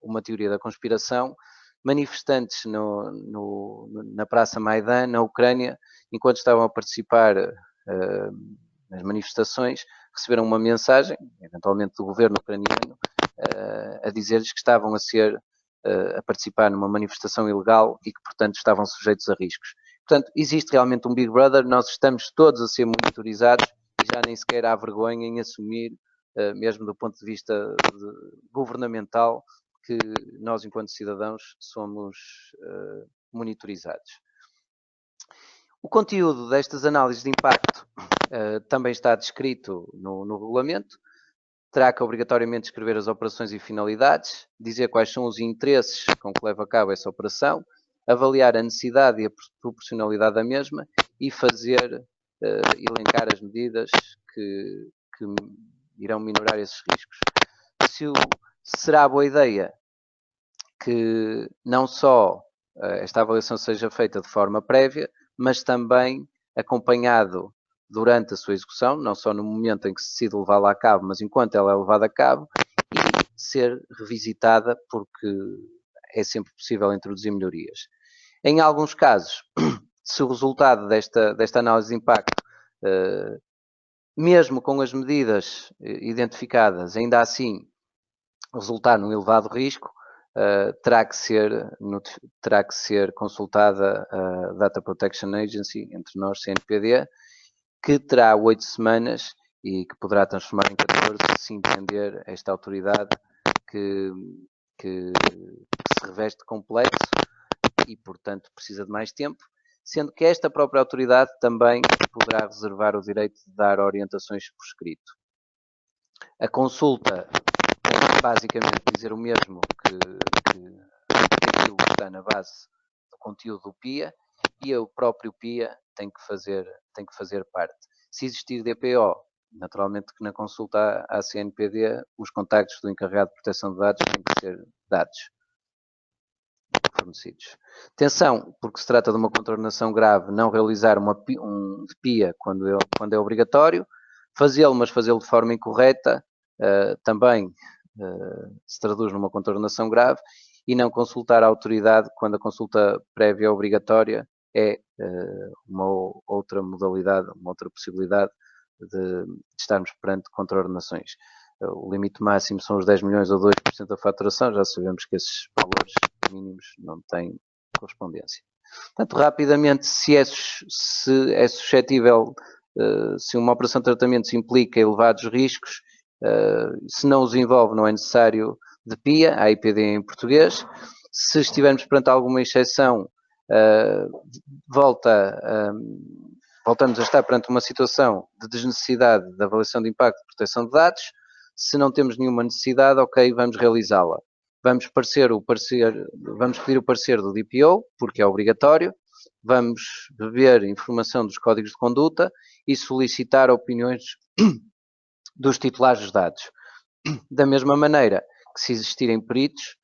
uma teoria da conspiração. Manifestantes na Praça Maidan, na Ucrânia, enquanto estavam a participar nas manifestações, receberam uma mensagem, eventualmente do governo ucraniano, a dizer-lhes que estavam a participar numa manifestação ilegal e que, portanto, estavam sujeitos a riscos. Portanto, existe realmente um Big Brother, nós estamos todos a ser monitorizados e já nem sequer há vergonha em assumir, mesmo do ponto de vista governamental, que nós, enquanto cidadãos, somos monitorizados. O conteúdo destas análises de impacto também está descrito no regulamento. Terá que obrigatoriamente descrever as operações e finalidades, dizer quais são os interesses com que leva a cabo essa operação, avaliar a necessidade e a proporcionalidade da mesma e elencar as medidas que irão minorar esses riscos. Será boa ideia que não só esta avaliação seja feita de forma prévia, mas também acompanhado durante a sua execução, não só no momento em que se decide levá-la a cabo, mas enquanto ela é levada a cabo, e ser revisitada, porque é sempre possível introduzir melhorias. Em alguns casos, se o resultado desta análise de impacto, mesmo com as medidas identificadas, ainda assim resultar num elevado risco, terá que ser consultada a Data Protection Agency, entre nós, CNPD, que terá 8 semanas e que poderá transformar em 14 se entender esta autoridade que se reveste de complexo e, portanto, precisa de mais tempo, sendo que esta própria autoridade também poderá reservar o direito de dar orientações por escrito. A consulta tem basicamente dizer o mesmo que aquilo que está na base do conteúdo do PIA, e o próprio PIA tem que fazer parte. Se existir DPO, naturalmente que na consulta à CNPD os contactos do encarregado de proteção de dados têm que ser dados, fornecidos. Atenção, porque se trata de uma contraordenação grave, não realizar um PIA quando é obrigatório, fazê-lo, mas fazê-lo de forma incorreta, também se traduz numa contraordenação grave, e não consultar a autoridade quando a consulta prévia é obrigatória é uma outra modalidade, uma outra possibilidade de estarmos perante contraordenações. O limite máximo são os 10 milhões ou 2% da faturação, já sabemos que esses valores mínimos não têm correspondência. Portanto, rapidamente, se é suscetível, se uma operação de tratamento se implica elevados riscos, se não os envolve, não é necessário de PIA, há IPD em português. Se estivermos perante alguma exceção, voltamos a estar perante uma situação de desnecessidade da avaliação de impacto de proteção de dados. Se não temos nenhuma necessidade, ok, vamos realizá-la. Vamos pedir o parecer do DPO, porque é obrigatório. Vamos beber informação dos códigos de conduta e solicitar opiniões dos titulares dos dados. Da mesma maneira que, se existirem peritos,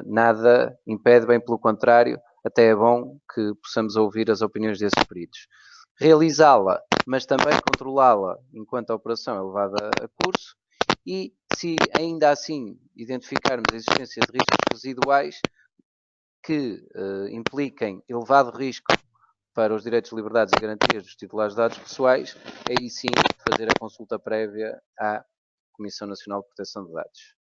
nada impede, bem pelo contrário, até é bom que possamos ouvir as opiniões desses peritos. Realizá-la, mas também controlá-la enquanto a operação é levada a curso, e se ainda assim identificarmos a existência de riscos residuais que impliquem elevado risco para os direitos, liberdades e garantias dos titulares de dados pessoais, aí sim fazer a consulta prévia à Comissão Nacional de Proteção de Dados.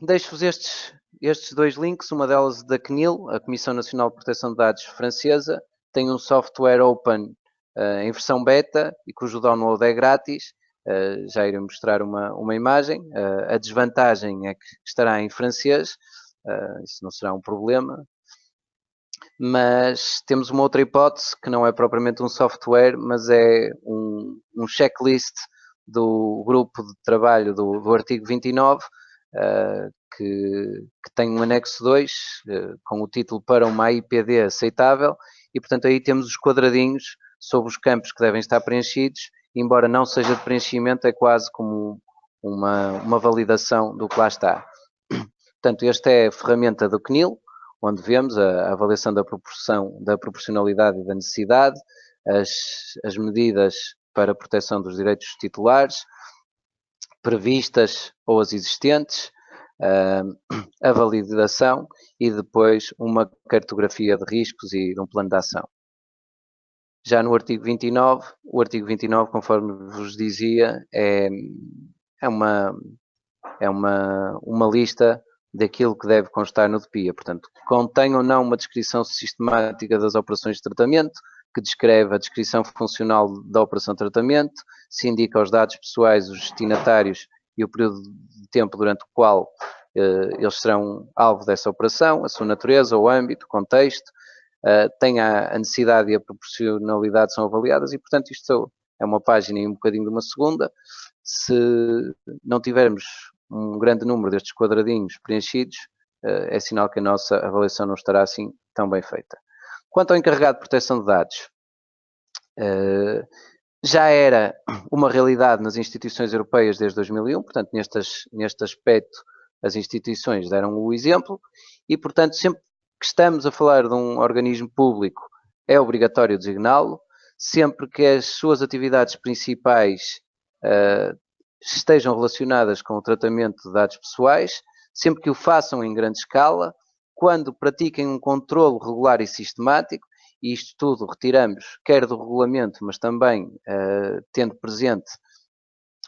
Deixo-vos estes dois links, uma delas da CNIL, a Comissão Nacional de Proteção de Dados francesa, tem um software open em versão beta e cujo download é grátis. Já irei mostrar uma imagem. A desvantagem é que estará em francês, isso não será um problema. Mas temos uma outra hipótese, que não é propriamente um software, mas é um checklist do grupo de trabalho do artigo 29, que tem um anexo 2, com o título para uma IPD aceitável, e portanto aí temos os quadradinhos sobre os campos que devem estar preenchidos, embora não seja de preenchimento, é quase como uma validação do que lá está. Portanto, esta é a ferramenta do CNIL, onde vemos a avaliação da proporcionalidade e da necessidade, as medidas para a proteção dos direitos dos titulares, previstas ou as existentes, a validação e depois uma cartografia de riscos e de um plano de ação. Já no artigo 29, o artigo 29, conforme vos dizia, é uma lista daquilo que deve constar no DPIA. Portanto, contém ou não uma descrição sistemática das operações de tratamento, que descreve a descrição funcional da operação de tratamento, se indica os dados pessoais, os destinatários e o período de tempo durante o qual eles serão alvo dessa operação, a sua natureza, o âmbito, o contexto, tem a necessidade e a proporcionalidade são avaliadas, e portanto isto é uma página e um bocadinho de uma segunda. Se não tivermos um grande número destes quadradinhos preenchidos, é sinal que a nossa avaliação não estará assim tão bem feita. Quanto ao encarregado de proteção de dados, já era uma realidade nas instituições europeias desde 2001, portanto, neste aspecto, as instituições deram o exemplo e, portanto, sempre que estamos a falar de um organismo público, é obrigatório designá-lo, sempre que as suas atividades principais estejam relacionadas com o tratamento de dados pessoais, sempre que o façam em grande escala, quando pratiquem um controlo regular e sistemático, e isto tudo retiramos quer do regulamento, mas também tendo presente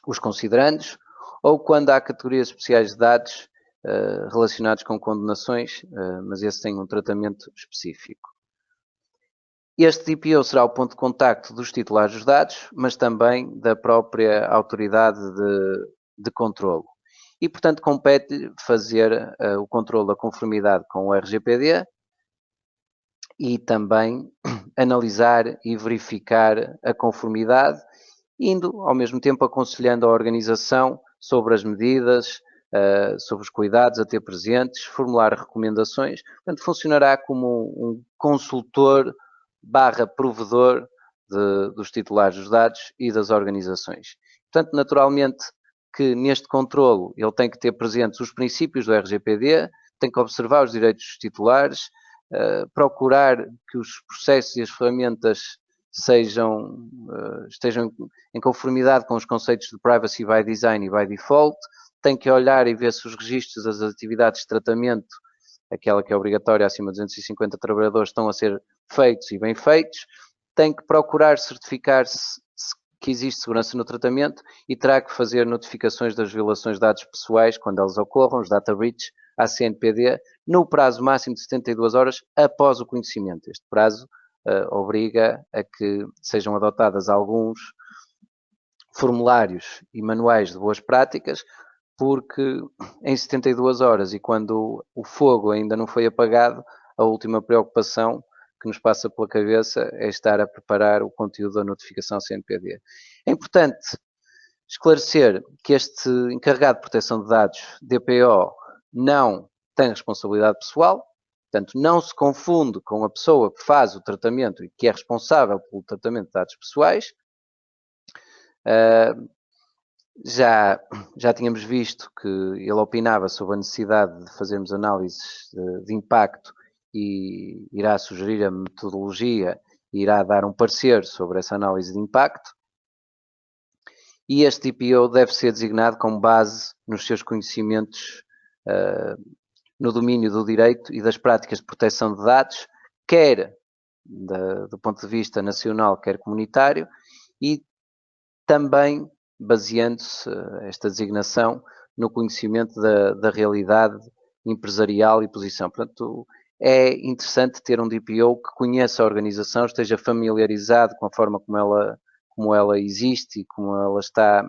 os considerandos, ou quando há categorias especiais de dados relacionados com condenações, mas esse tem um tratamento específico. Este DPO será o ponto de contacto dos titulares dos dados, mas também da própria autoridade de controlo. E, portanto, compete-lhe fazer o controlo da conformidade com o RGPD e também analisar e verificar a conformidade, indo ao mesmo tempo aconselhando a organização sobre as medidas, sobre os cuidados a ter presentes, formular recomendações. Portanto, funcionará como um consultor / provedor dos titulares dos dados e das organizações. Portanto, naturalmente que neste controlo ele tem que ter presentes os princípios do RGPD, tem que observar os direitos dos titulares, procurar que os processos e as ferramentas estejam em conformidade com os conceitos de privacy by design e by default, tem que olhar e ver se os registros das atividades de tratamento, aquela que é obrigatória acima de 250 trabalhadores, estão a ser feitos e bem feitos, tem que procurar certificar-se que existe segurança no tratamento e terá que fazer notificações das violações de dados pessoais quando elas ocorram, os data breach, à CNPD, no prazo máximo de 72 horas após o conhecimento. Este prazo obriga a que sejam adotadas alguns formulários e manuais de boas práticas, porque em 72 horas e quando o fogo ainda não foi apagado, a última preocupação que nos passa pela cabeça é estar a preparar o conteúdo da notificação CNPD. É importante esclarecer que este encarregado de proteção de dados, DPO, não tem responsabilidade pessoal, portanto, não se confunde com a pessoa que faz o tratamento e que é responsável pelo tratamento de dados pessoais. Já tínhamos visto que ele opinava sobre a necessidade de fazermos análises de impacto e irá sugerir a metodologia e irá dar um parecer sobre essa análise de impacto. E este DPO deve ser designado com base nos seus conhecimentos no domínio do direito e das práticas de proteção de dados, quer do ponto de vista nacional, quer comunitário, e também baseando-se esta designação no conhecimento da realidade empresarial e posição. Portanto, é interessante ter um DPO que conheça a organização, esteja familiarizado com a forma como ela existe e como ela está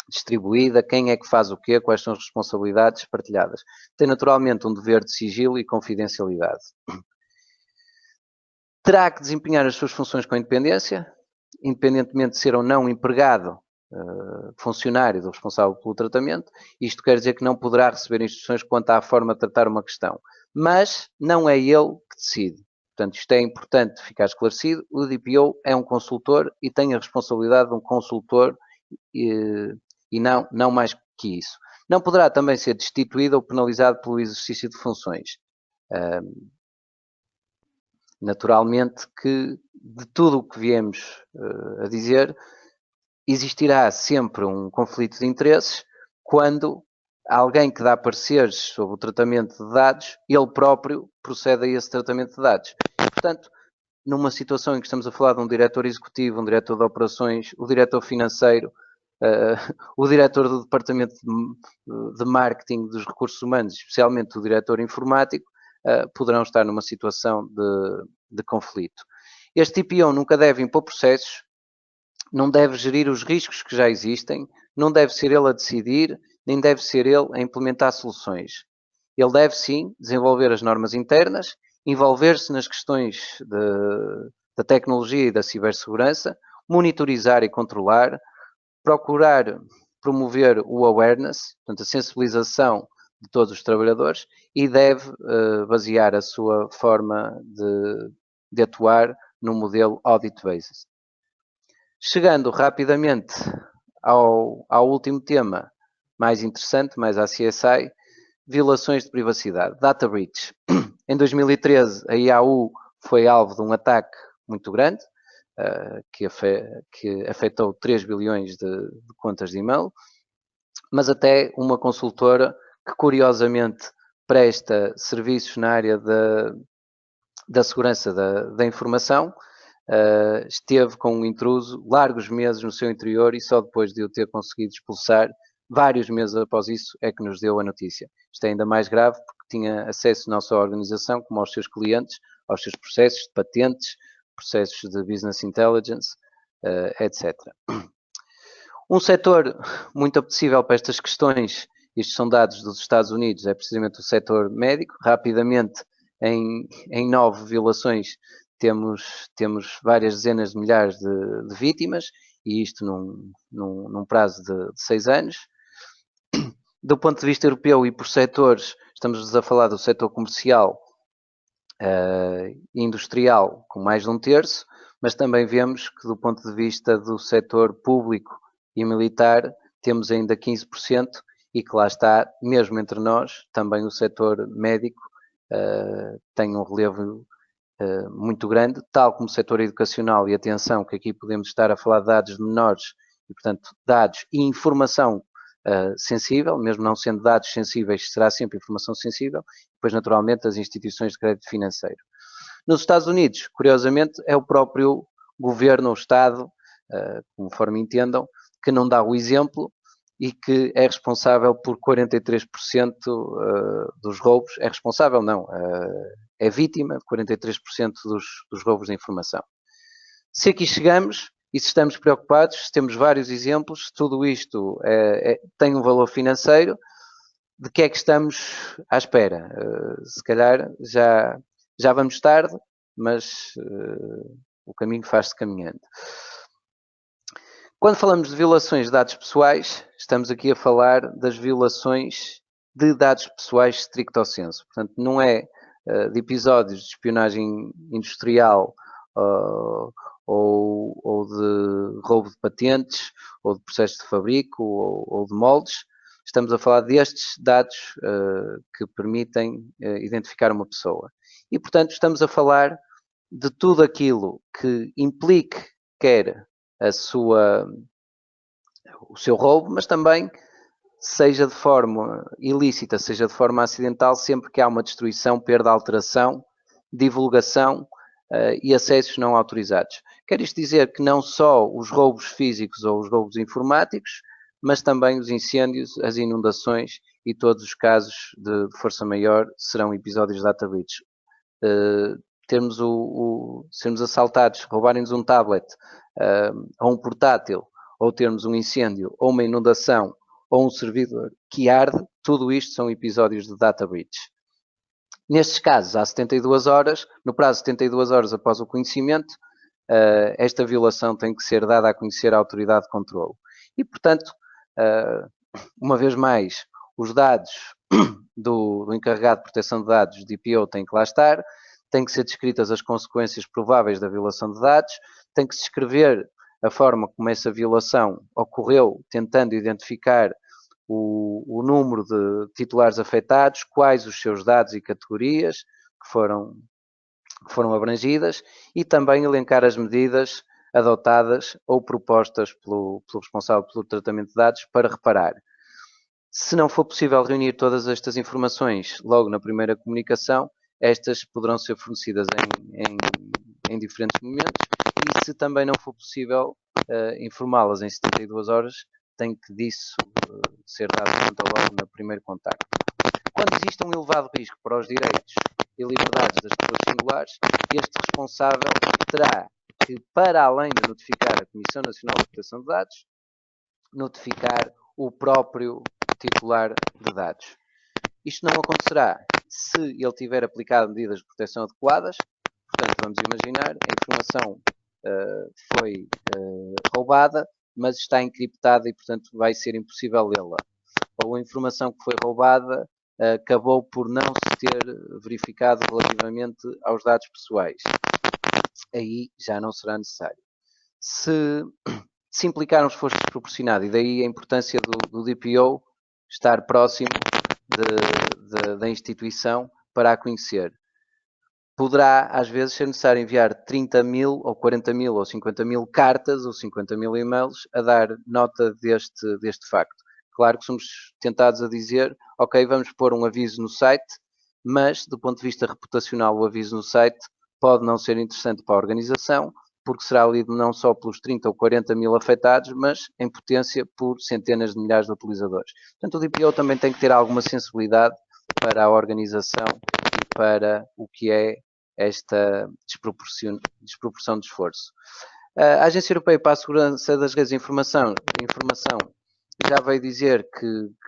distribuída, quem é que faz o quê, quais são as responsabilidades partilhadas. Tem naturalmente um dever de sigilo e confidencialidade. Terá que desempenhar as suas funções com independência, independentemente de ser ou não empregado, funcionário do responsável pelo tratamento. Isto quer dizer que não poderá receber instruções quanto à forma de tratar uma questão. Mas não é ele que decide. Portanto, isto é importante ficar esclarecido. O DPO é um consultor e tem a responsabilidade de um consultor e não mais que isso. Não poderá também ser destituído ou penalizado pelo exercício de funções. Naturalmente que de tudo o que viemos a dizer, existirá sempre um conflito de interesses quando alguém que dá pareceres sobre o tratamento de dados, ele próprio procede a esse tratamento de dados. Portanto, numa situação em que estamos a falar de um diretor executivo, um diretor de operações, o diretor financeiro, o diretor do departamento de marketing dos recursos humanos, especialmente o diretor informático, poderão estar numa situação de conflito. Este TPO nunca deve impor processos, não deve gerir os riscos que já existem, não deve ser ele a decidir, nem deve ser ele a implementar soluções. Ele deve sim desenvolver as normas internas, envolver-se nas questões da tecnologia e da cibersegurança, monitorizar e controlar, procurar promover o awareness, portanto a sensibilização de todos os trabalhadores, e deve basear a sua forma de atuar no modelo audit-based. Chegando rapidamente ao último tema, mais interessante, mais à CSI, violações de privacidade, data breach. Em 2013, a IAU foi alvo de um ataque muito grande, que afetou 3 bilhões de contas de e-mail, mas até uma consultora que, curiosamente, presta serviços na área da segurança da informação, esteve com um intruso largos meses no seu interior e só depois de o ter conseguido expulsar, vários meses após isso, é que nos deu a notícia. Isto é ainda mais grave porque tinha acesso não só à organização, como aos seus clientes, aos seus processos de patentes, processos de business intelligence, etc. Um setor muito apetecível para estas questões, estes são dados dos Estados Unidos, é precisamente o setor médico. Rapidamente, em 9 violações, temos várias dezenas de milhares de vítimas, e isto num prazo de 6 anos. Do ponto de vista europeu e por setores, estamos a falar do setor comercial e industrial com mais de 1/3, mas também vemos que do ponto de vista do setor público e militar temos ainda 15%, e que lá está, mesmo entre nós, também o setor médico tem um relevo muito grande, tal como o setor educacional. E atenção que aqui podemos estar a falar de dados de menores e, portanto, dados e informação sensível, mesmo não sendo dados sensíveis, será sempre informação sensível, depois naturalmente as instituições de crédito financeiro. Nos Estados Unidos, curiosamente, é o próprio governo ou Estado, conforme entendam, que não dá o exemplo e que é responsável por 43% dos roubos. É responsável, não, é vítima de 43% dos roubos de informação. Se aqui chegamos e se estamos preocupados, se temos vários exemplos, tudo isto tem um valor financeiro, de que é que estamos à espera? Se calhar já vamos tarde, mas o caminho faz-se caminhando. Quando falamos de violações de dados pessoais, estamos aqui a falar das violações de dados pessoais stricto sensu. Portanto, não é de episódios de espionagem industrial ou de roubo de patentes, ou de processos de fabrico, ou de moldes. Estamos a falar destes dados que permitem identificar uma pessoa. E, portanto, estamos a falar de tudo aquilo que implique quer o seu roubo, mas também seja de forma ilícita, seja de forma acidental, sempre que há uma destruição, perda, alteração, divulgação e acessos não autorizados. Quer isto dizer que não só os roubos físicos ou os roubos informáticos, mas também os incêndios, as inundações e todos os casos de força maior serão episódios de data breach. Sermos assaltados, roubarem-nos um tablet ou um portátil, ou termos um incêndio, ou uma inundação, ou um servidor que arde, tudo isto são episódios de data breach. Nestes casos, há 72 horas, no prazo de 72 horas após o conhecimento, esta violação tem que ser dada a conhecer à autoridade de controlo. E, portanto, uma vez mais, os dados do encarregado de proteção de dados, DPO, têm que lá estar, têm que ser descritas as consequências prováveis da violação de dados, tem que se descrever a forma como essa violação ocorreu, tentando identificar o número de titulares afetados, quais os seus dados e categorias que foram abrangidas, e também elencar as medidas adotadas ou propostas pelo responsável pelo tratamento de dados para reparar. Se não for possível reunir todas estas informações logo na primeira comunicação, estas poderão ser fornecidas em diferentes momentos, e se também não for possível informá-las em 72 horas, tem que disso ser dado conta logo no primeiro contacto. Quando existe um elevado risco para os direitos e liberdades das pessoas singulares, este responsável terá que, para além de notificar a Comissão Nacional de Proteção de Dados, notificar o próprio titular de dados. Isto não acontecerá se ele tiver aplicado medidas de proteção adequadas. Portanto, vamos imaginar, a informação foi roubada, mas está encriptada e, portanto, vai ser impossível lê-la. Ou a informação que foi roubada acabou por não se ter verificado relativamente aos dados pessoais. Aí já não será necessário. se implicar um esforço desproporcionado, e daí a importância do DPO estar próximo da instituição para a conhecer. Poderá, às vezes, ser necessário enviar 30.000 ou 40.000 ou 50.000 cartas ou 50.000 e-mails a dar nota deste facto. Claro que somos tentados a dizer, ok, vamos pôr um aviso no site, mas, do ponto de vista reputacional, o aviso no site pode não ser interessante para a organização, porque será lido não só pelos 30 ou 40.000 afetados, mas, em potência, por centenas de milhares de utilizadores. Portanto, o DPO também tem que ter alguma sensibilidade para a organização e para o que é esta desproporção de esforço. A Agência Europeia para a Segurança das Redes de Informação já veio dizer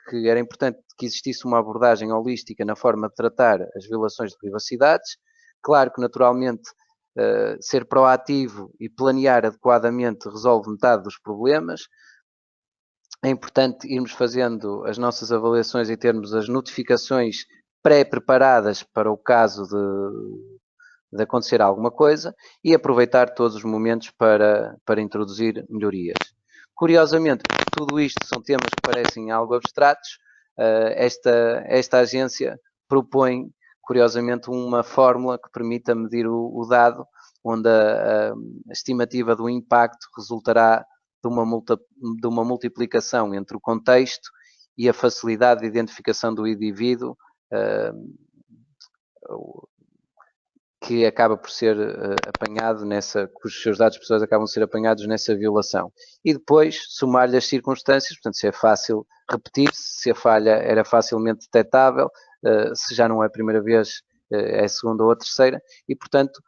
que era importante que existisse uma abordagem holística na forma de tratar as violações de privacidades. Claro que, naturalmente, ser proativo e planear adequadamente resolve metade dos problemas. É importante irmos fazendo as nossas avaliações e termos as notificações pré-preparadas para o caso de acontecer alguma coisa e aproveitar todos os momentos para introduzir melhorias. Curiosamente, tudo isto são temas que parecem algo abstratos, esta agência propõe, curiosamente, uma fórmula que permita medir o dado, onde a estimativa do impacto resultará de uma multiplicação entre o contexto e a facilidade de identificação do indivíduo, que acaba por ser apanhado cujos seus dados pessoais acabam por ser apanhados nessa violação. E depois somar-lhe as circunstâncias, portanto, se é fácil repetir-se, se a falha era facilmente detectável, se já não é a primeira vez, é a segunda ou a terceira, e, portanto,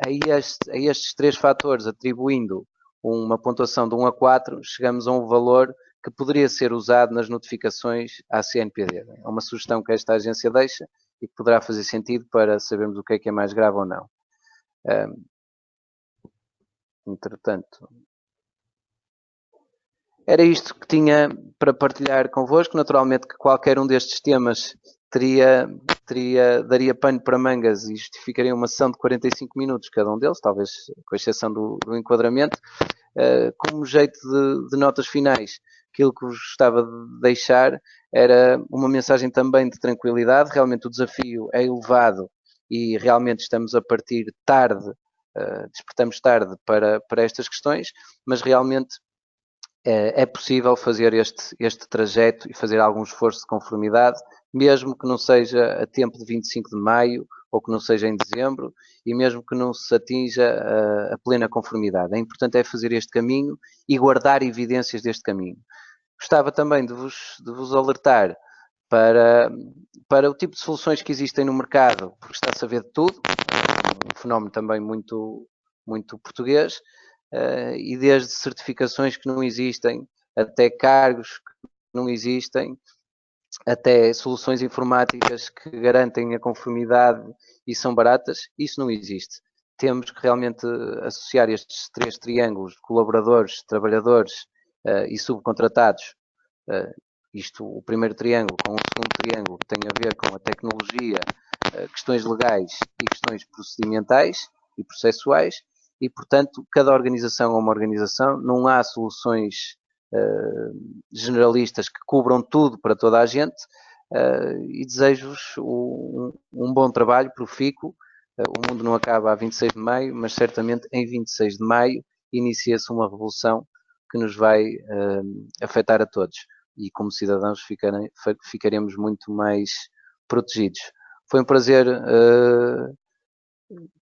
a estes três fatores, atribuindo uma pontuação de 1 a 4, chegamos a um valor que poderia ser usado nas notificações à CNPD. É uma sugestão que esta agência deixa e que poderá fazer sentido para sabermos o que é mais grave ou não. Entretanto, era isto que tinha para partilhar convosco. Naturalmente que qualquer um destes temas daria pano para mangas e justificaria uma sessão de 45 minutos cada um deles, talvez com exceção do enquadramento. Como jeito de notas finais, aquilo que vos gostava de deixar era uma mensagem também de tranquilidade. Realmente o desafio é elevado e realmente estamos a partir tarde, despertamos tarde para estas questões, mas realmente é possível fazer este trajeto e fazer algum esforço de conformidade, mesmo que não seja a tempo de 25 de maio ou que não seja em dezembro, e mesmo que não se atinja a plena conformidade. É importante fazer este caminho e guardar evidências deste caminho. Gostava também de vos alertar para o tipo de soluções que existem no mercado, porque está-se a ver de tudo, um fenómeno também muito, muito português, e desde certificações que não existem, até cargos que não existem, até soluções informáticas que garantem a conformidade e são baratas, isso não existe. Temos que realmente associar estes três triângulos de colaboradores, trabalhadores e subcontratados, o primeiro triângulo com o segundo triângulo que tem a ver com a tecnologia, questões legais e questões procedimentais e processuais, e, portanto, cada organização é uma organização, não há soluções generalistas que cubram tudo para toda a gente, e desejo-vos um bom trabalho profícuo. O mundo não acaba a 26 de maio, mas certamente em 26 de maio inicia-se uma revolução que nos vai afetar a todos e como cidadãos ficaremos muito mais protegidos. Foi um prazer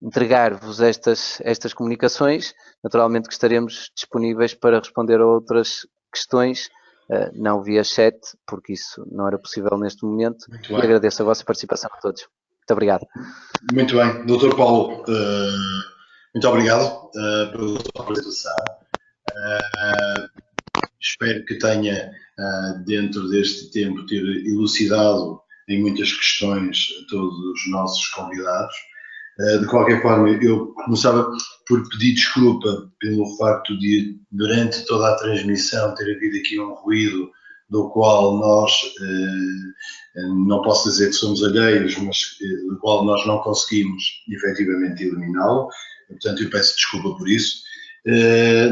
entregar-vos estas comunicações. Naturalmente que estaremos disponíveis para responder a outras questões, não via chat, porque isso não era possível neste momento. E agradeço a vossa participação a todos. Muito obrigado. Muito bem. Dr. Paulo, muito obrigado pela sua apresentação. Espero que tenha, dentro deste tempo, ter elucidado em muitas questões todos os nossos convidados. De qualquer forma, eu começava por pedir desculpa pelo facto de, durante toda a transmissão, ter havido aqui um ruído do qual nós, não posso dizer que somos alheios, mas do qual nós não conseguimos efetivamente eliminá-lo. Portanto, eu peço desculpa por isso.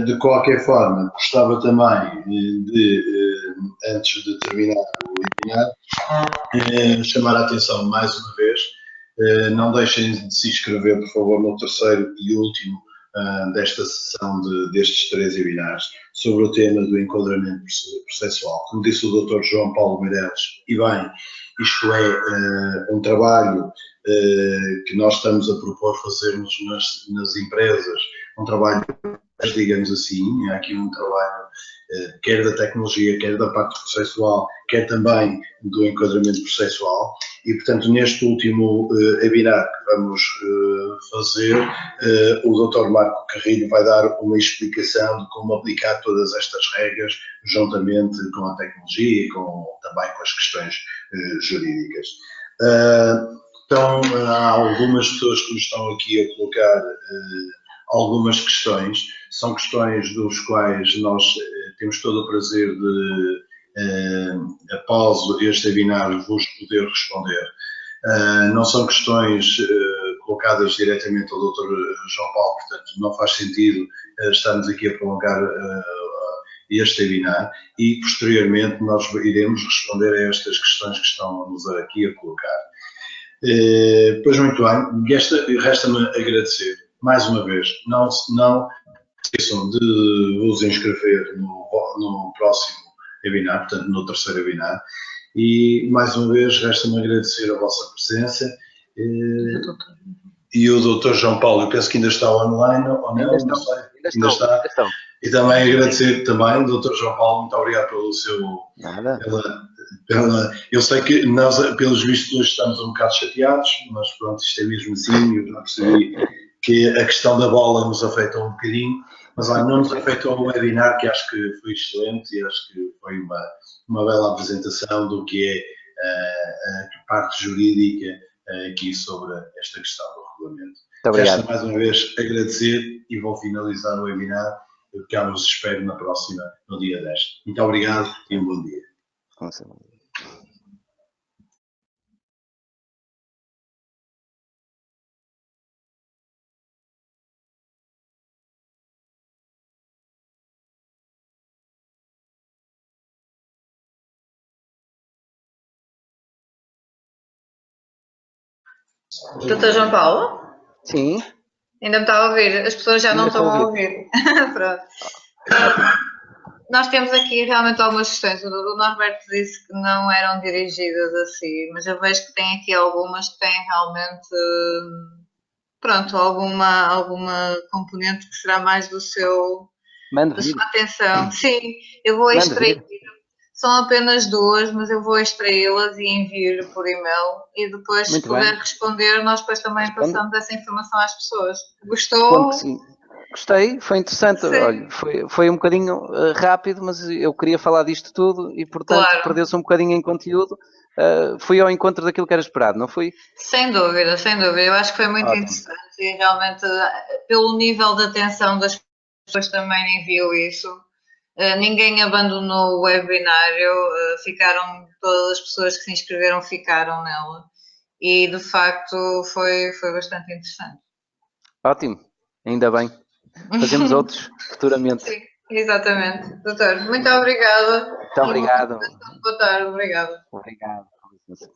De qualquer forma, gostava também de, antes de terminar o webinar, chamar a atenção mais uma vez, não deixem de se inscrever, por favor, no terceiro e último desta sessão destes 3 webinars sobre o tema do enquadramento processual. Como disse o Dr. João Paulo Meireles, e bem, isto é um trabalho que nós estamos a propor fazermos nas empresas, um trabalho, digamos assim, há aqui um trabalho quer da tecnologia, quer da parte processual, quer também do enquadramento processual, e portanto neste último webinar que vamos fazer, o Dr. Marco Carrilho vai dar uma explicação de como aplicar todas estas regras juntamente com a tecnologia e também com as questões jurídicas. Então, há algumas pessoas que nos estão aqui a colocar algumas questões, são questões dos quais nós temos todo o prazer de, após este webinar, vos poder responder. Não são questões colocadas diretamente ao Dr. João Paulo, portanto não faz sentido estarmos aqui a prolongar este webinar, e posteriormente nós iremos responder a estas questões que estão-nos aqui a colocar. Pois muito bem, resta-me agradecer mais uma vez, não esqueçam de vos inscrever no próximo webinar, portanto no terceiro webinar, e mais uma vez resta-me agradecer a vossa presença. E o Dr. João Paulo, eu penso que ainda está online, ou não? Ainda sei. Ainda está. E também agradecer também, Dr. João Paulo, muito obrigado pelo seu... Nada. Eu sei que nós, pelos vistos, hoje estamos um bocado chateados, mas pronto, isto é mesmo assim, eu já percebi que a questão da bola nos afetou um bocadinho, mas não nos afetou o webinar, que acho que foi excelente e acho que foi uma bela apresentação do que é a parte jurídica aqui sobre esta questão do regulamento. Resta mais uma vez agradecer e vou finalizar o webinar. Eu cá vos espero na próxima, no dia 10. Muito obrigado e um bom dia. Dr. João Paulo? Sim. Ainda me está a ouvir? As pessoas já não estão a ouvir. Pronto. Nós temos aqui realmente algumas questões. O Norberto disse que não eram dirigidas a si, mas eu vejo que tem aqui algumas que têm realmente, pronto, alguma componente que será mais da sua atenção. Sim, eu vou extrair. São apenas 2, mas eu vou extraí-las e envio-lhe por e-mail, e depois, se puder responder, nós depois também passamos essa informação às pessoas. Gostou? Sim. Gostei, foi interessante. Sim. Olha, foi um bocadinho rápido, mas eu queria falar disto tudo e, portanto, perdeu-se um bocadinho em conteúdo. Fui ao encontro daquilo que era esperado, não fui? Sem dúvida, sem dúvida. Eu acho que foi muito interessante e realmente, pelo nível de atenção das pessoas, também enviou isso. Ninguém abandonou o webinário, todas as pessoas que se inscreveram ficaram nela, e de facto foi bastante interessante. Ótimo, ainda bem. Fazemos outros futuramente. Sim, exatamente. Doutor, muito obrigada. Muito obrigado. Boa tarde, obrigada. Obrigado. Com licença.